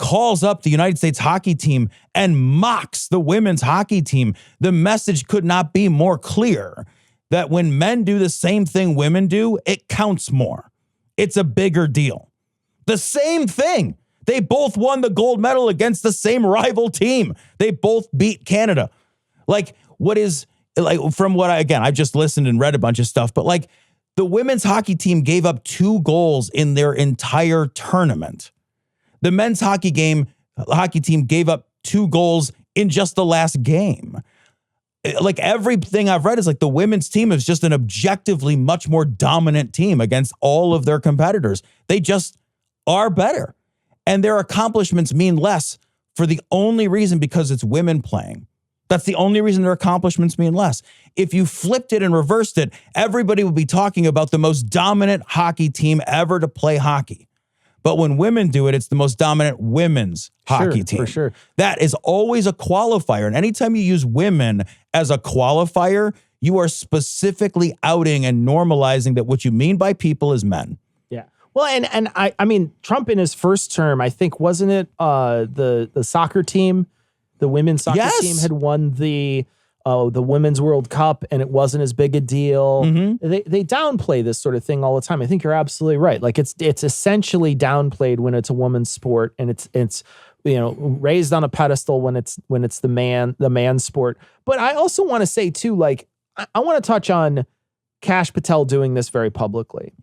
calls up the United States hockey team and mocks the women's hockey team, the message could not be more clear that when men do the same thing women do, it counts more. It's a bigger deal. The same thing. They both won the gold medal against the same rival team. They both beat Canada. Like, what is, like, from what I just listened and read a bunch of stuff, but like, the women's hockey team gave up 2 goals in their entire tournament. The men's hockey team gave up 2 goals in just the last game. Like, everything I've read is like the women's team is just an objectively much more dominant team against all of their competitors. They just are better. And their accomplishments mean less for the only reason because it's women playing. That's the only reason their accomplishments mean less. If you flipped it and reversed it, everybody would be talking about the most dominant hockey team ever to play hockey. But when women do it, it's the most dominant women's hockey team. For sure. That is always a qualifier. And anytime you use women as a qualifier, you are specifically outing and normalizing that what you mean by people is men. Yeah. Well, and I mean, Trump in his first term, I think, wasn't it the soccer team, the women's soccer team had won the Women's World Cup, and it wasn't as big a deal. Mm-hmm. They downplay this sort of thing all the time. I think you're absolutely right. Like, it's essentially downplayed when it's a woman's sport, and it's raised on a pedestal when it's the man's sport. But I also want to say too, like, I want to touch on Kash Patel doing this very publicly.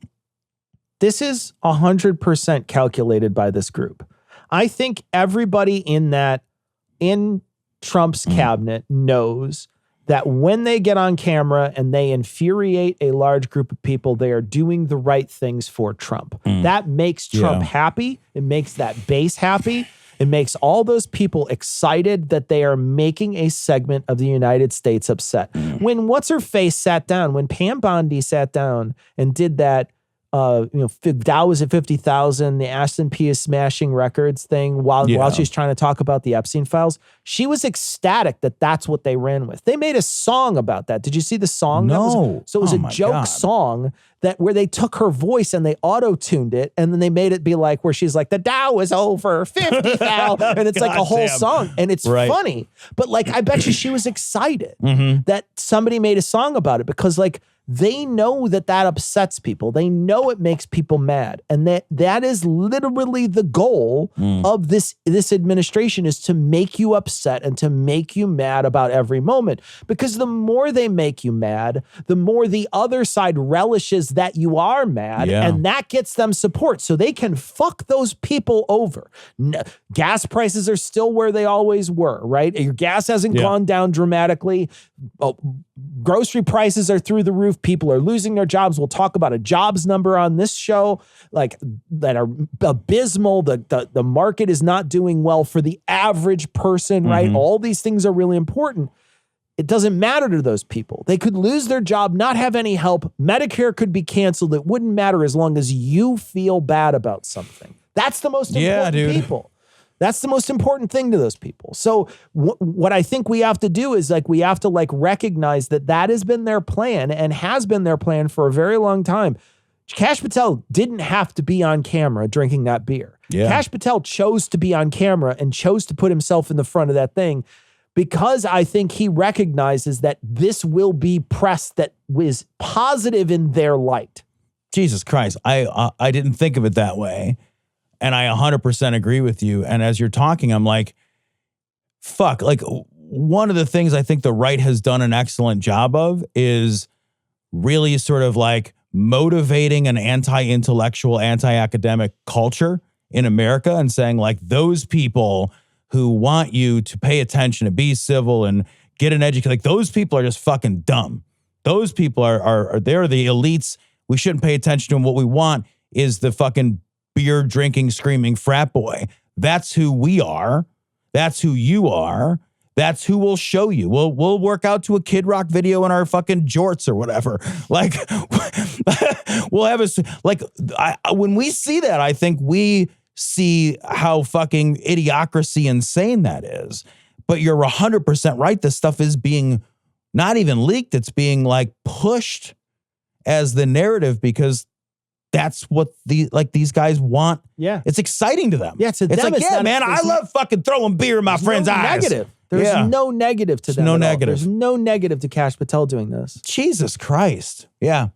This is 100% calculated by this group. I think everybody in Trump's cabinet knows that when they get on camera and they infuriate a large group of people, they are doing the right things for Trump. That makes Trump happy. It makes that base happy. It makes all those people excited that they are making a segment of the United States upset. When what's-her-face sat down, when Pam Bondi sat down and did that, Dow was at 50,000, the Ashton P is smashing records thing while she's trying to talk about the Epstein files. She was ecstatic that that's what they ran with. They made a song about that. Did you see the song? No. So it was a joke song where they took her voice and they auto-tuned it, and then they made it be like where she's like, the Dow is over 50,000, and it's like a whole song, and it's funny. But like, I bet you she was excited that somebody made a song about it, because like, they know that upsets people. They know it makes people mad. And that is literally the goal of this administration, is to make you upset and to make you mad about every moment. Because the more they make you mad, the more the other side relishes that you are mad. Yeah. And that gets them support. So they can fuck those people over. Gas prices are still where they always were, right? Your gas hasn't gone down dramatically. Grocery prices are through the roof. People are losing their jobs. We'll talk about a jobs number on this show, like, that are abysmal. The market is not doing well for the average person, right? All these things are really important. It doesn't matter to those people. They could lose their job, not have any help. Medicare could be canceled. It wouldn't matter as long as you feel bad about something. That's the most important people. That's the most important thing to those people. So what I think we have to do is we have to recognize that has been their plan and has been their plan for a very long time. Kash Patel didn't have to be on camera drinking that beer. Yeah. Kash Patel chose to be on camera and chose to put himself in the front of that thing because I think he recognizes that this will be press that is positive in their light. Jesus Christ. I didn't think of it that way. And I 100% agree with you. And as you're talking, I'm like, fuck. Like, one of the things I think the right has done an excellent job of is really sort of like motivating an anti-intellectual, anti-academic culture in America and saying like those people who want you to pay attention and be civil and get an education, like those people are just fucking dumb. Those people are they're the elites. We shouldn't pay attention to them. What we want is the fucking beer drinking, screaming frat boy. That's who we are. That's who you are. That's who we'll show you. We'll work out to a Kid Rock video in our fucking jorts or whatever. Like, we'll have when we see that, I think we see how fucking idiocracy insane that is. But you're 100% right. This stuff is being not even leaked. It's being like pushed as the narrative because that's what these guys want. Yeah. It's exciting to them. Yeah, to them, like, it's yeah, not- man, I love fucking throwing beer in my friends' eyes. Negative. There's no negative to them. No at all. negative. There's no negative to Kash Patel doing this. Jesus Christ. Yeah.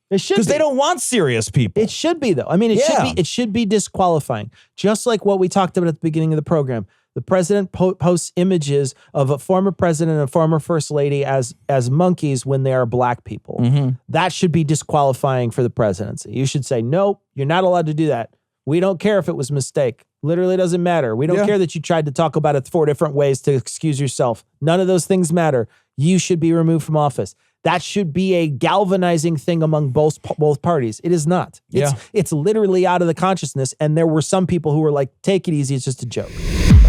It should Because be. they don't want serious people. It should be, though. I mean, it should be disqualifying. Just like what we talked about at the beginning of the program. The president posts images of a former president and a former first lady as monkeys when they are black people. Mm-hmm. That should be disqualifying for the presidency. You should say, nope, you're not allowed to do that. We don't care if it was a mistake. Literally doesn't matter. We don't care that you tried to talk about it 4 different ways to excuse yourself. None of those things matter. You should be removed from office. That should be a galvanizing thing among both parties. It is not. It's literally out of the consciousness. And there were some people who were like, take it easy. It's just a joke.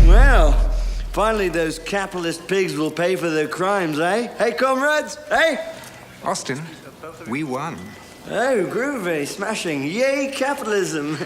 Well, finally those capitalist pigs will pay for their crimes, eh? Hey, comrades? Hey? Austin, we won. Oh, groovy, smashing. Yay, capitalism.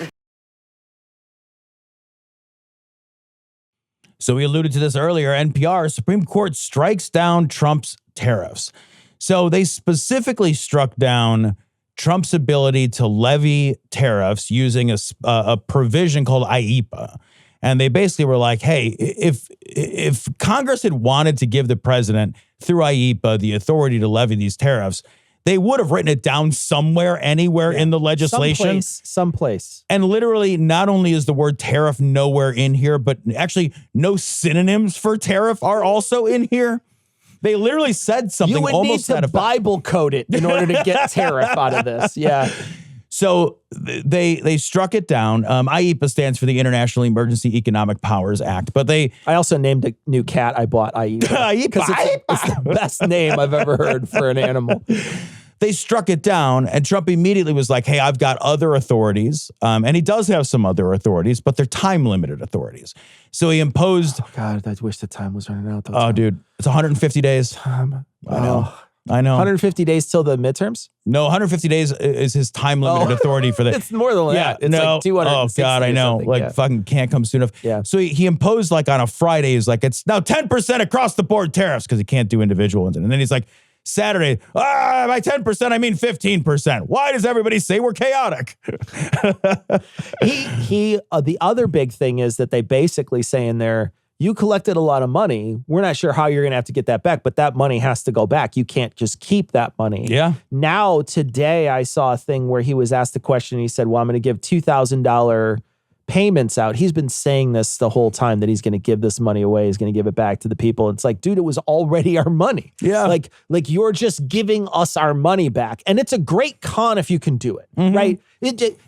So we alluded to this earlier. NPR, Supreme Court strikes down Trump's tariffs. So they specifically struck down Trump's ability to levy tariffs using a provision called IEEPA. And they basically were like, hey, if Congress had wanted to give the president through IEEPA the authority to levy these tariffs, they would have written it down somewhere, anywhere in the legislation. Someplace. And literally, not only is the word tariff nowhere in here, but actually no synonyms for tariff are also in here. They literally said something you would almost need to Bible code it in order to get tariff out of this. Yeah. So they struck it down. IEEPA stands for the International Emergency Economic Powers Act, but I also named a new cat I bought IEEPA. Because it's the best name I've ever heard for an animal. They struck it down, and Trump immediately was like, hey, I've got other authorities. And he does have some other authorities, but they're time-limited authorities. So he imposed... Oh, God, I wish the time was running out. Oh, dude, it's 150 days. I know. 150 days till the midterms? No, 150 days is his time-limited authority for the... It's more than that. It's like 260 Oh, God, I know. Like, fucking can't come soon enough. Yeah. So he imposed, like, on a Friday, he's like, it's now 10% across-the-board tariffs, because he can't do individual ones. And then he's like, Saturday, by 10%, I mean 15%. Why does everybody say we're chaotic? The other big thing is that they basically say in there, you collected a lot of money. We're not sure how you're going to have to get that back, but that money has to go back. You can't just keep that money. Yeah. Now, today, I saw a thing where he was asked the question. He said, well, I'm going to give $2,000 payments out. He's been saying this the whole time that he's going to give this money away. He's going to give it back to the people. It's like, dude, it was already our money. Yeah. Like you're just giving us our money back. And it's a great con if you can do it, right?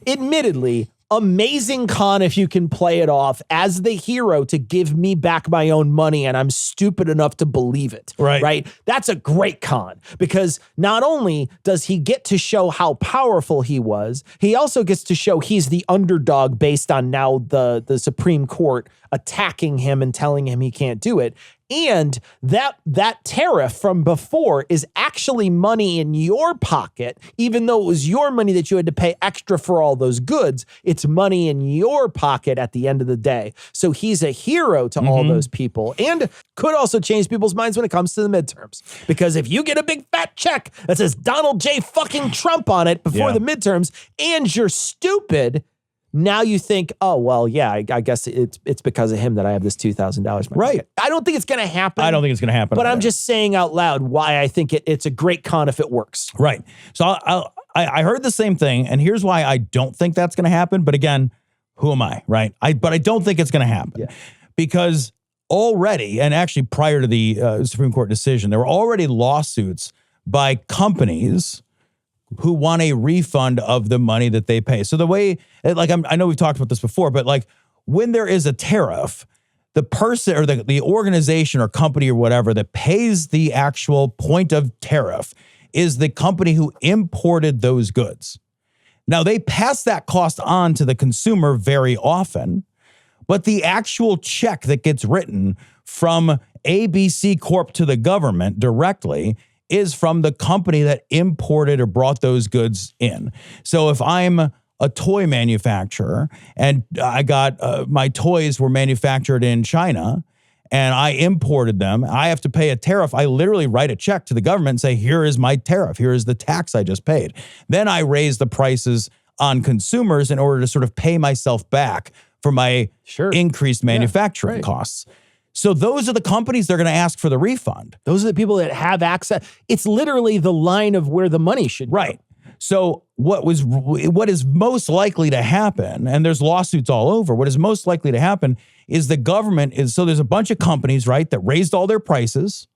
Admittedly, amazing con if you can play it off as the hero to give me back my own money and I'm stupid enough to believe it. Right? That's a great con because not only does he get to show how powerful he was, he also gets to show he's the underdog based on now the Supreme Court attacking him and telling him he can't do it. And that tariff from before is actually money in your pocket, even though it was your money that you had to pay extra for all those goods. It's money in your pocket at the end of the day. So he's a hero to all those people, and could also change people's minds when it comes to the midterms. Because if you get a big fat check that says Donald J. fucking Trump on it before the midterms, and you're stupid, now you think, oh, well, yeah, I guess it's because of him that I have this $2,000. Right. I don't think it's going to happen. I don't think it's going to happen. But I'm just saying out loud why I think it's a great con if it works. Right. So I heard the same thing, and here's why I don't think that's going to happen. But again, who am I, right? But I don't think it's going to happen because already, and actually prior to the Supreme Court decision, there were already lawsuits by companies who want a refund of the money that they pay. So the way, like, I know we've talked about this before, but like when there is a tariff, the person or the organization or company or whatever that pays the actual point of tariff is the company who imported those goods. Now, they pass that cost on to the consumer very often, but the actual check that gets written from ABC Corp to the government directly is from the company that imported or brought those goods in. So if I'm a toy manufacturer and I got my toys were manufactured in China and I imported them, I have to pay a tariff. I literally write a check to the government and say, here is my tariff. Here is the tax I just paid. Then I raise the prices on consumers in order to sort of pay myself back for my increased manufacturing costs. So those are the companies that are going to ask for the refund. Those are the people that have access. It's literally the line of where the money should go. Right. So what is most likely to happen, and there's lawsuits all over, what is most likely to happen is the government is, so there's a bunch of companies, right, that raised all their prices.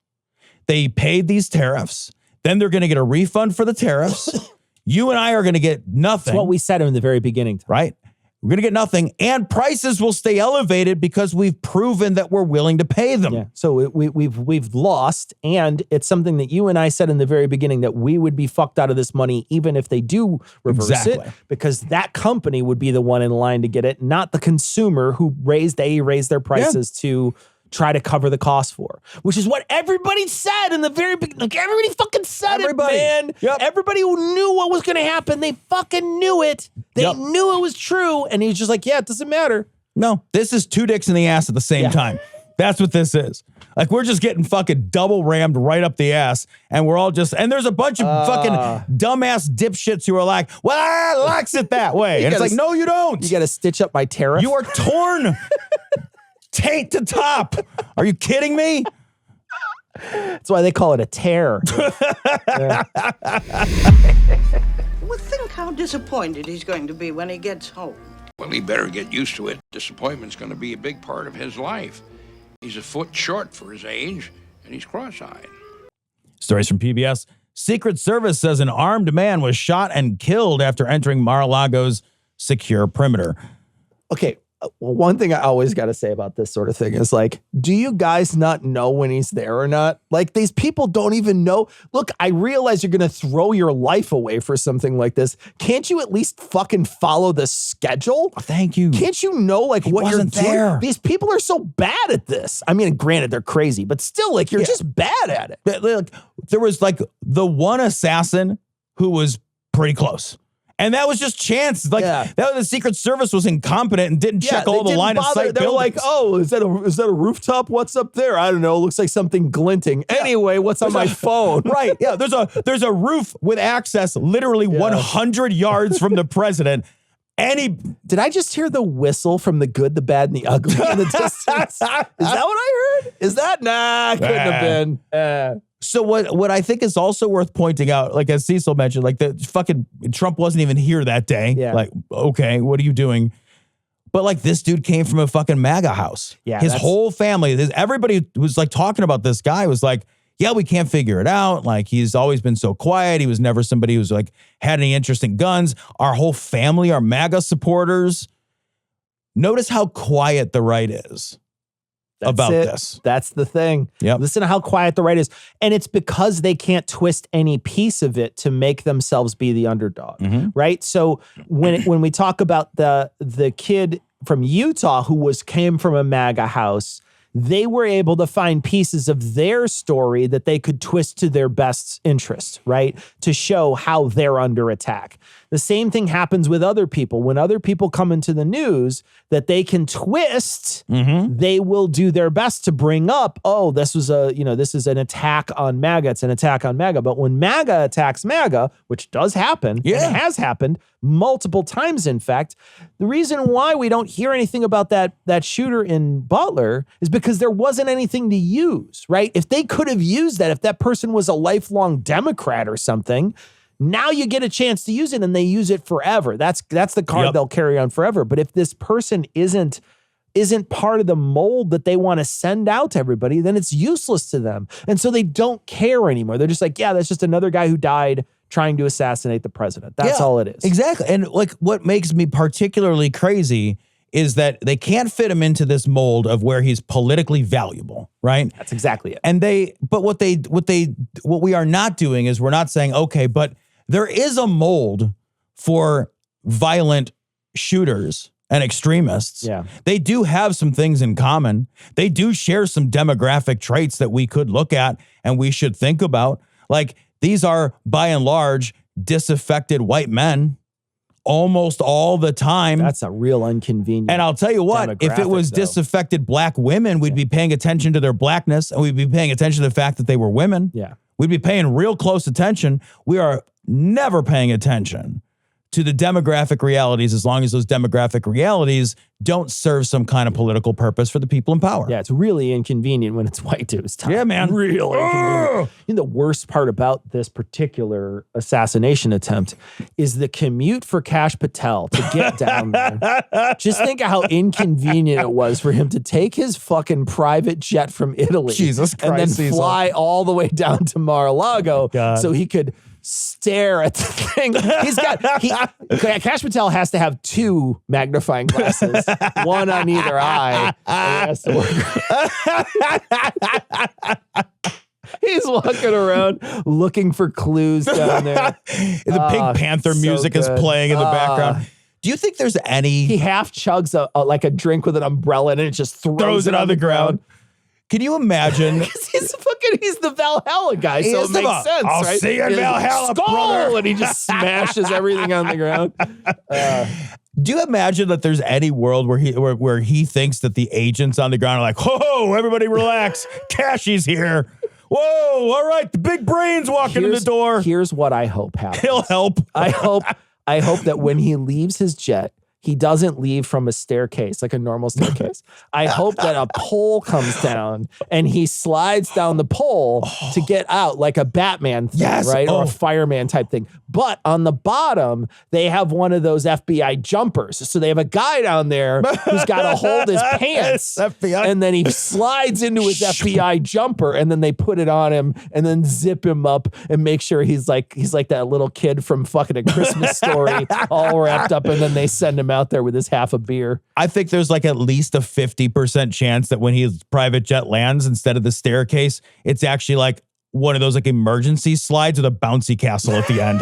They paid these tariffs. Then they're going to get a refund for the tariffs. You and I are going to get nothing. That's what we said in the very beginning. Right. We're going to get nothing, and prices will stay elevated because we've proven that we're willing to pay them. Yeah. So we've lost, and it's something that you and I said in the very beginning that we would be fucked out of this money even if they do reverse it, because that company would be the one in line to get it, not the consumer who raised their prices to try to cover the cost for, which is what everybody said in the very beginning. Like, everybody fucking said it, man. Everybody who knew what was going to happen, they fucking knew it. They knew it was true. And he's just like, yeah, it doesn't matter. No, this is two dicks in the ass at the same time. That's what this is. Like, we're just getting fucking double rammed right up the ass. And we're all just, and there's a bunch of fucking dumbass dipshits who are like, well, I likes it that way. And it's like, no, you don't. You got to stitch up my tariff. You are torn. Taint to top. Are you kidding me? That's why they call it a tear. Well, think how disappointed he's going to be when he gets home. Well, he better get used to it. Disappointment's going to be a big part of his life. He's a foot short for his age, and he's cross-eyed. Stories from PBS. Secret Service says an armed man was shot and killed after entering Mar-a-Lago's secure perimeter. Okay. Well, one thing I always got to say about this sort of thing is, like, do you guys not know when he's there or not? Like, these people don't even know. Look, I realize you're going to throw your life away for something like this. Can't you at least fucking follow the schedule? Thank you. Can't you know, like, what you're doing? There. These people are so bad at this. I mean, granted, they're crazy, but still, like, you're just bad at it. Look, there was like the one assassin who was pretty close. And that was just chance. Like, that was, the Secret Service was incompetent and didn't check all the line of sight They were like, oh, is that a rooftop? What's up there? I don't know. It looks like something glinting. Anyway, what's on my phone? Right. Yeah. There's a roof with access literally 100 yards from the president. Did I just hear the whistle from the good, the bad, and the ugly in the distance? Is that what I heard? Is that? Nah, couldn't have been. So what I think is also worth pointing out, like as Cecil mentioned, like the fucking Trump wasn't even here that day. Yeah. Like, okay, what are you doing? But like, this dude came from a fucking MAGA house. Yeah, his whole family, everybody was like talking about this guy was like, yeah, we can't figure it out. Like, he's always been so quiet. He was never somebody who's like had any interest in guns. Our whole family are MAGA supporters. Notice how quiet the right is. About this. That's the thing. Yep. Listen to how quiet the right is. And it's because they can't twist any piece of it to make themselves be the underdog. Right? So when we talk about the kid from Utah who came from a MAGA house, they were able to find pieces of their story that they could twist to their best interest, right? To show how they're under attack. The same thing happens with other people. When other people come into the news that they can twist, they will do their best to bring up, oh, this was this is an attack on MAGA. It's an attack on MAGA. But when MAGA attacks MAGA, which does happen, and has happened multiple times, in fact, the reason why we don't hear anything about that shooter in Butler is because there wasn't anything to use, right? If they could have used that, if that person was a lifelong Democrat or something, now you get a chance to use it and they use it forever. That's the card they'll carry on forever. But if this person isn't part of the mold that they want to send out to everybody, then it's useless to them. And so they don't care anymore. They're just like, yeah, that's just another guy who died trying to assassinate the president. That's all it is. Exactly. And like what makes me particularly crazy is that they can't fit him into this mold of where he's politically valuable, right? That's exactly it. And what we are not doing is we're not saying, okay, but there is a mold for violent shooters and extremists. Yeah. They do have some things in common. They do share some demographic traits that we could look at and we should think about. Like, these are, by and large, disaffected white men almost all the time. That's a real inconvenient. And I'll tell you what, if it was disaffected black women, we'd be paying attention to their blackness, and we'd be paying attention to the fact that they were women. Yeah. We'd be paying real close attention. We are never paying attention to the demographic realities as long as those demographic realities don't serve some kind of political purpose for the people in power. Yeah, it's really inconvenient when it's white dudes' time. Yeah, man. Real inconvenient. You know, the worst part about this particular assassination attempt is the commute for Kash Patel to get down there. Just think of how inconvenient it was for him to take his fucking private jet from Italy Jesus Christ, and then Cecil. fly all the way down to Mar-a-Lago so he could stare at the thing. Kash Patel has to have 2 magnifying glasses, one on either eye. And he has to work. He's walking around looking for clues down there. The Pink Panther music is playing in the background. Do you think there's any... He half chugs a drink with an umbrella and it just throws it on the ground. Can you imagine? He's the Valhalla guy, so it makes sense, I'll right? see you in Valhalla, brother. And he just smashes everything on the ground. Do you imagine that there's any world where he thinks that the agents on the ground are like, whoa, everybody relax, Cashy's here. Whoa, all right, the big brain's walking in the door. Here's what I hope happens. He'll help. I hope that when he leaves his jet, he doesn't leave from a staircase, like a normal staircase. I hope that a pole comes down and he slides down the pole to get out like a Batman thing, right? Or a fireman type thing. But on the bottom, they have one of those FBI jumpers. So they have a guy down there who's got to hold his pants. And then he slides into his FBI jumper and then they put it on him and then zip him up and make sure he's like that little kid from fucking A Christmas Story, all wrapped up, and then they send him out there with his half a beer. I think there's like at least a 50% chance that when his private jet lands, instead of the staircase, it's actually like one of those like emergency slides with a bouncy castle at the end.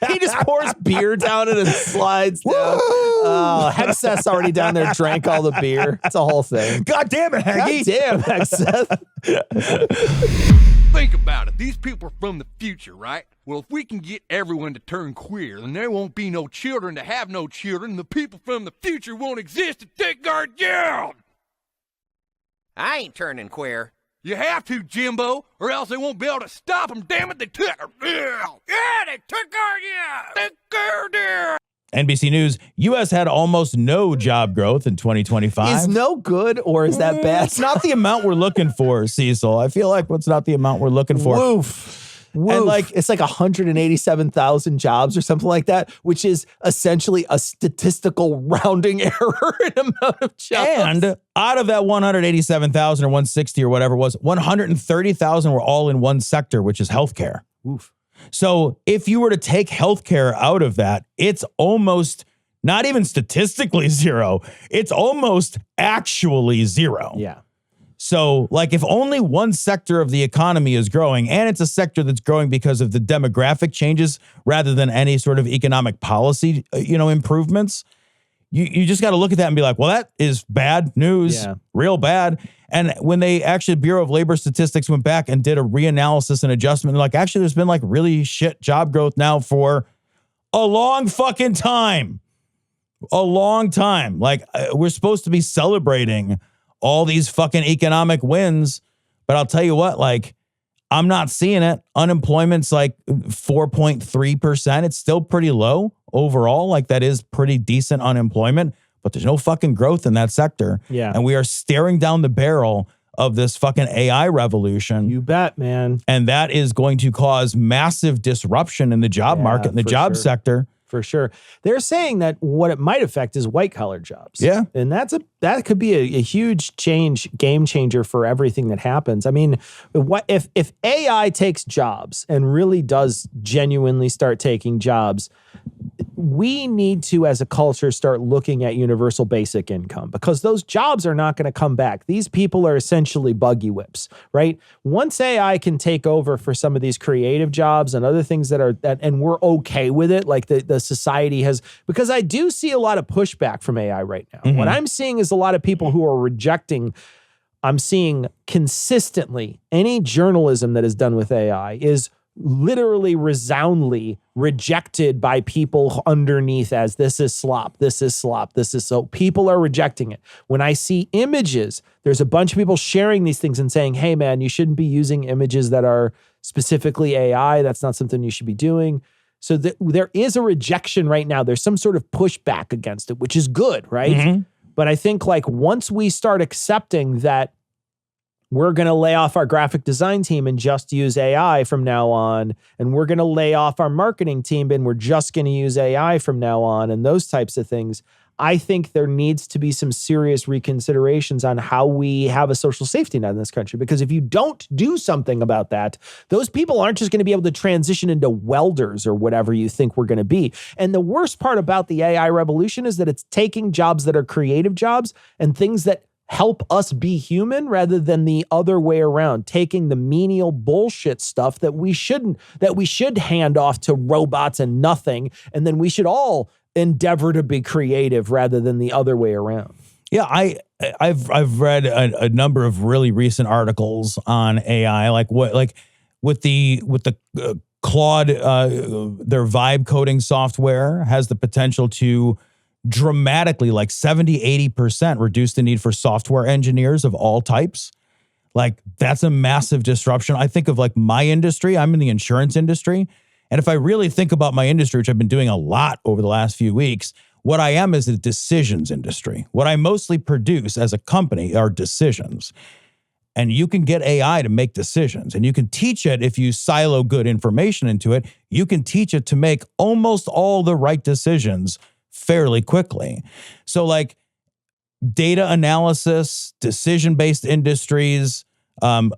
He just pours beer down it and slides down. Hexeth's already down there, drank all the beer. It's a whole thing. God damn it, Haggy. God damn, Hexeth. Think about it. These people are from the future, right? Well, if we can get everyone to turn queer, then there won't be no children to have no children, and the people from the future won't exist to take our job. I ain't turning queer. You have to, Jimbo, or else they won't be able to stop them. Damn it, they took our deal. Yeah, they took our deal. They took our deal. NBC News, U.S. had almost no job growth in 2025. Is no good or is that bad? It's not the amount we're looking for, Cecil. I feel like it's not the amount we're looking for. Woof. And like it's like 187,000 jobs or something like that, which is essentially a statistical rounding error in amount of jobs. And out of that 187,000 or 160 or whatever it was, 130,000 were all in one sector, which is healthcare. Oof. So if you were to take healthcare out of that, it's almost not even statistically zero. It's almost actually zero. Yeah. So like if only one sector of the economy is growing, and it's a sector that's growing because of the demographic changes rather than any sort of economic policy, improvements, you just got to look at that and be like, well, that is bad news, real bad. And when they actually, Bureau of Labor Statistics went back and did a reanalysis and adjustment, they're like, actually, there's been like really shit job growth now for a long fucking time. A long time. Like, we're supposed to be celebrating all these fucking economic wins. But I'll tell you what, like, I'm not seeing it. Unemployment's like 4.3%. It's still pretty low overall. Like, that is pretty decent unemployment, but there's no fucking growth in that sector. Yeah. And we are staring down the barrel of this fucking AI revolution. You bet, man. And that is going to cause massive disruption in the job market, in the job sector. For sure. They're saying that what it might affect is white collar jobs. Yeah. And that could be a huge game changer for everything that happens. I mean, what if AI takes jobs and really does genuinely start taking jobs, we need to, as a culture, start looking at universal basic income, because those jobs are not going to come back. These people are essentially buggy whips, right? Once AI can take over for some of these creative jobs and other things and we're okay with it, like the society has, because I do see a lot of pushback from AI right now. Mm-hmm. What I'm seeing is a lot of people who are rejecting. I'm seeing consistently any journalism that is done with AI is literally resoundingly rejected by people underneath as this is slop, this is slop, this is so. People are rejecting it. When I see images, there's a bunch of people sharing these things and saying, hey man, you shouldn't be using images that are specifically AI. That's not something you should be doing. So there is a rejection right now. There's some sort of pushback against it, which is good, right? Mm-hmm. But I think like once we start accepting that we're going to lay off our graphic design team and just use AI from now on, and we're going to lay off our marketing team and we're just going to use AI from now on, and those types of things, I think there needs to be some serious reconsiderations on how we have a social safety net in this country. Because if you don't do something about that, those people aren't just going to be able to transition into welders or whatever you think we're going to be. And the worst part about the AI revolution is that it's taking jobs that are creative jobs and things that help us be human rather than the other way around, taking the menial bullshit stuff that we should hand off to robots and nothing. And then we should all endeavor to be creative rather than the other way around. Yeah, I've read a number of really recent articles on AI, like with the Claude, their vibe coding software has the potential to dramatically, like 70-80% reduce the need for software engineers of all types. Like, that's a massive disruption. I think of like my industry. I'm in the insurance industry. And if I really think about my industry, which I've been doing a lot over the last few weeks, what I am is a decisions industry. What I mostly produce as a company are decisions. And you can get AI to make decisions, and you can teach it, if you silo good information into it, you can teach it to make almost all the right decisions fairly quickly. So like data analysis, decision-based industries,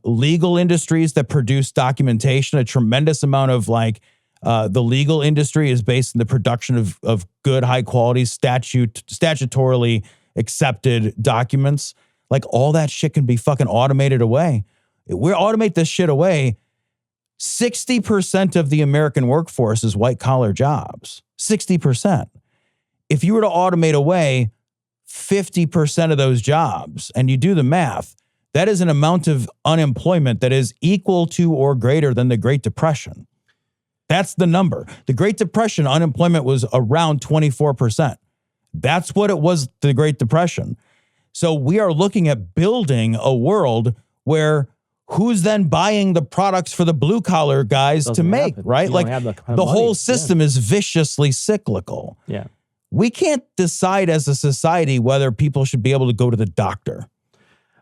legal industries that produce documentation, a tremendous amount of like the legal industry is based in the production of good, high quality statutorily accepted documents. Like all that shit can be fucking automated away. We automate this shit away. 60% of the American workforce is white collar jobs. 60%. If you were to automate away 50% of those jobs, and you do the math, that is an amount of unemployment that is equal to or greater than the Great Depression. That's the number. The Great Depression, unemployment was around 24%. That's what it was, the Great Depression. So we are looking at building a world where who's then buying the products for the blue collar guys to make, right? Like the whole system is viciously cyclical. Yeah. We can't decide as a society whether people should be able to go to the doctor.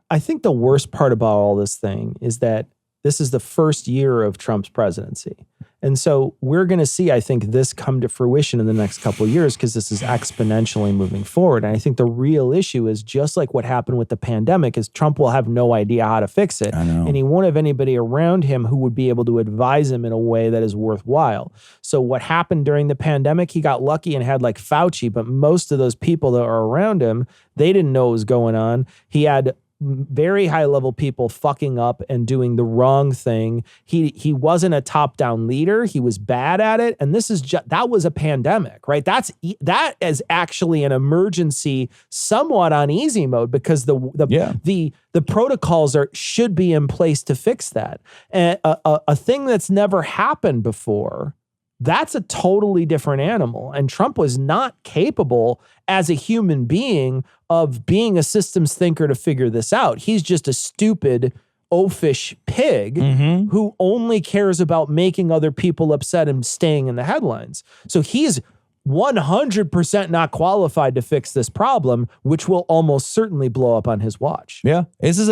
I think the worst part about all this thing is that this is the first year of Trump's presidency. And so we're going to see, I think, this come to fruition in the next couple of years because this is exponentially moving forward. And I think the real issue is just like what happened with the pandemic is Trump will have no idea how to fix it. I know. And he won't have anybody around him who would be able to advise him in a way that is worthwhile. So what happened during the pandemic, he got lucky and had like Fauci, but most of those people that are around him, they didn't know what was going on. He had very high level people fucking up and doing the wrong thing. He wasn't a top down leader. He was bad at it. And this is that was a pandemic, right? That is actually an emergency, somewhat on easy mode, because the protocols should be in place to fix that. And a thing that's never happened before, that's a totally different animal. And Trump was not capable as a human being of being a systems thinker to figure this out. He's just a stupid, oafish pig who only cares about making other people upset and staying in the headlines. So he's 100% not qualified to fix this problem, which will almost certainly blow up on his watch. Yeah. This is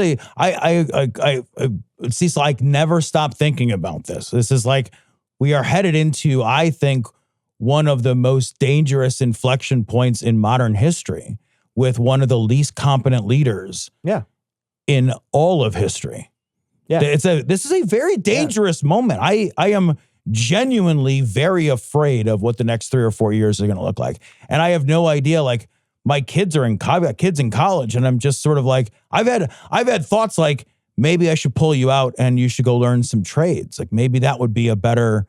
Cecil, I never stop thinking about this. This is like, we are headed into, I think, one of the most dangerous inflection points in modern history, with one of the least competent leaders in all of history. Yeah. This is a very dangerous moment. I am genuinely very afraid of what the next 3 or 4 years are going to look like. And I have no idea, like, my kids are I've got kids in college, and I'm just sort of like, I've had thoughts like, maybe I should pull you out and you should go learn some trades. Like, maybe that would be a better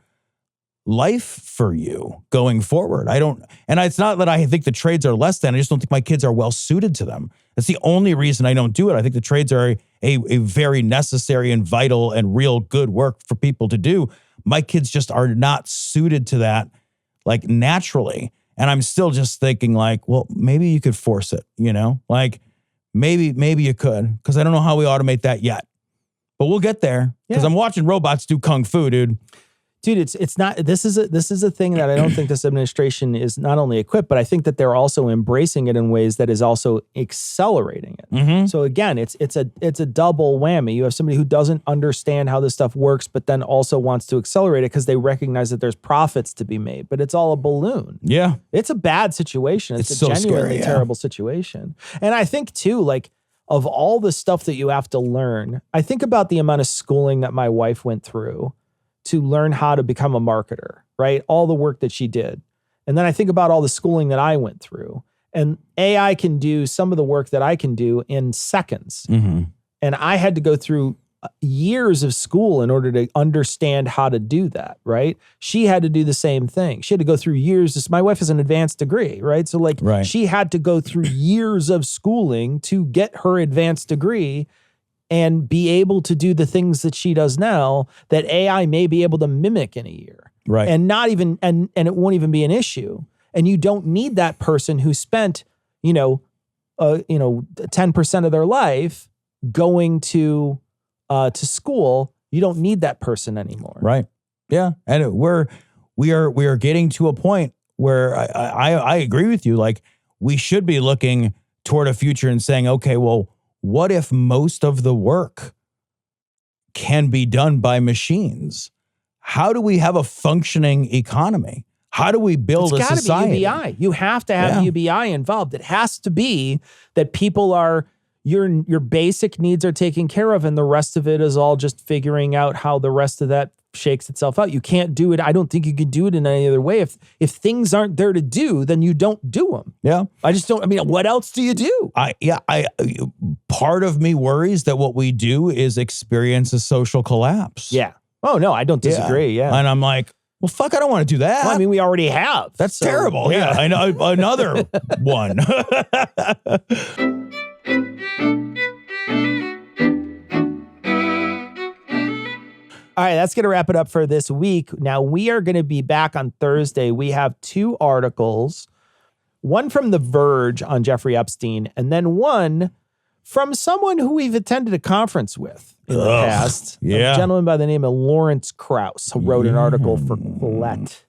life for you going forward. And it's not that I think the trades are less than, I just don't think my kids are well suited to them. That's the only reason I don't do it. I think the trades are a very necessary and vital and real good work for people to do. My kids just are not suited to that, like, naturally. And I'm still just thinking, like, well, maybe you could force it, like maybe you could, because I don't know how we automate that yet, but we'll get there, because I'm watching robots do kung fu, dude. Dude, it's not, this is a thing that I don't think this administration is not only equipped, but I think that they're also embracing it in ways that is also accelerating it. So again, it's a double whammy. You have somebody who doesn't understand how this stuff works, but then also wants to accelerate it because they recognize that there's profits to be made, but it's all a balloon. Yeah. It's a bad situation. It's a so genuinely scary, terrible situation. And I think too, like, of all the stuff that you have to learn, I think about the amount of schooling that my wife went through to learn how to become a marketer, right? All the work that she did. And then I think about all the schooling that I went through, and AI can do some of the work that I can do in seconds. And I had to go through years of school in order to understand how to do that, right? She had to do the same thing. She had to go through years. My wife has an advanced degree, right? So like, she had to go through years of schooling to get her advanced degree and be able to do the things that she does now that AI may be able to mimic in a year. Right. And not even, and it won't even be an issue. And you don't need that person who spent, 10% of their life going to school. You don't need that person anymore. Right. Yeah. And we are getting to a point where I agree with you. Like, we should be looking toward a future and saying, okay, well, what if most of the work can be done by machines? How do we have a functioning economy? How do we build a society? It's got to be UBI. You have to have UBI involved. It has to be that people are, your basic needs are taken care of, and the rest of it is all just figuring out how the rest of that shakes itself out. You can't do it. I don't think you could do it in any other way. If things aren't there to do, then you don't do them. Yeah. I just don't, what else do you do? Part of me worries that what we do is experience a social collapse. Yeah. Oh no, I don't disagree. Yeah. And I'm like, well, fuck, I don't want to do that. Well, we already have. That's terrible. Yeah. I know another one. All right, that's going to wrap it up for this week. Now, we are going to be back on Thursday. We have 2 articles, one from The Verge on Jeffrey Epstein, and then one from someone who we've attended a conference with in the past. Yeah. A gentleman by the name of Lawrence Krauss, who wrote an article for Quillette.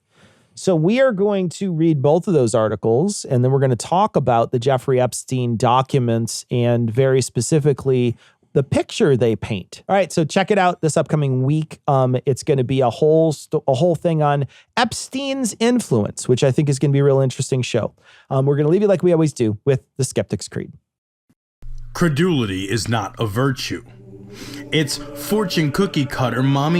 So we are going to read both of those articles, and then we're going to talk about the Jeffrey Epstein documents and very specifically the picture they paint. All right, so check it out this upcoming week. It's going to be a whole thing on Epstein's influence, which I think is going to be a real interesting show. We're going to leave you like we always do with the Skeptic's Creed. Credulity is not a virtue. It's fortune cookie cutter mommy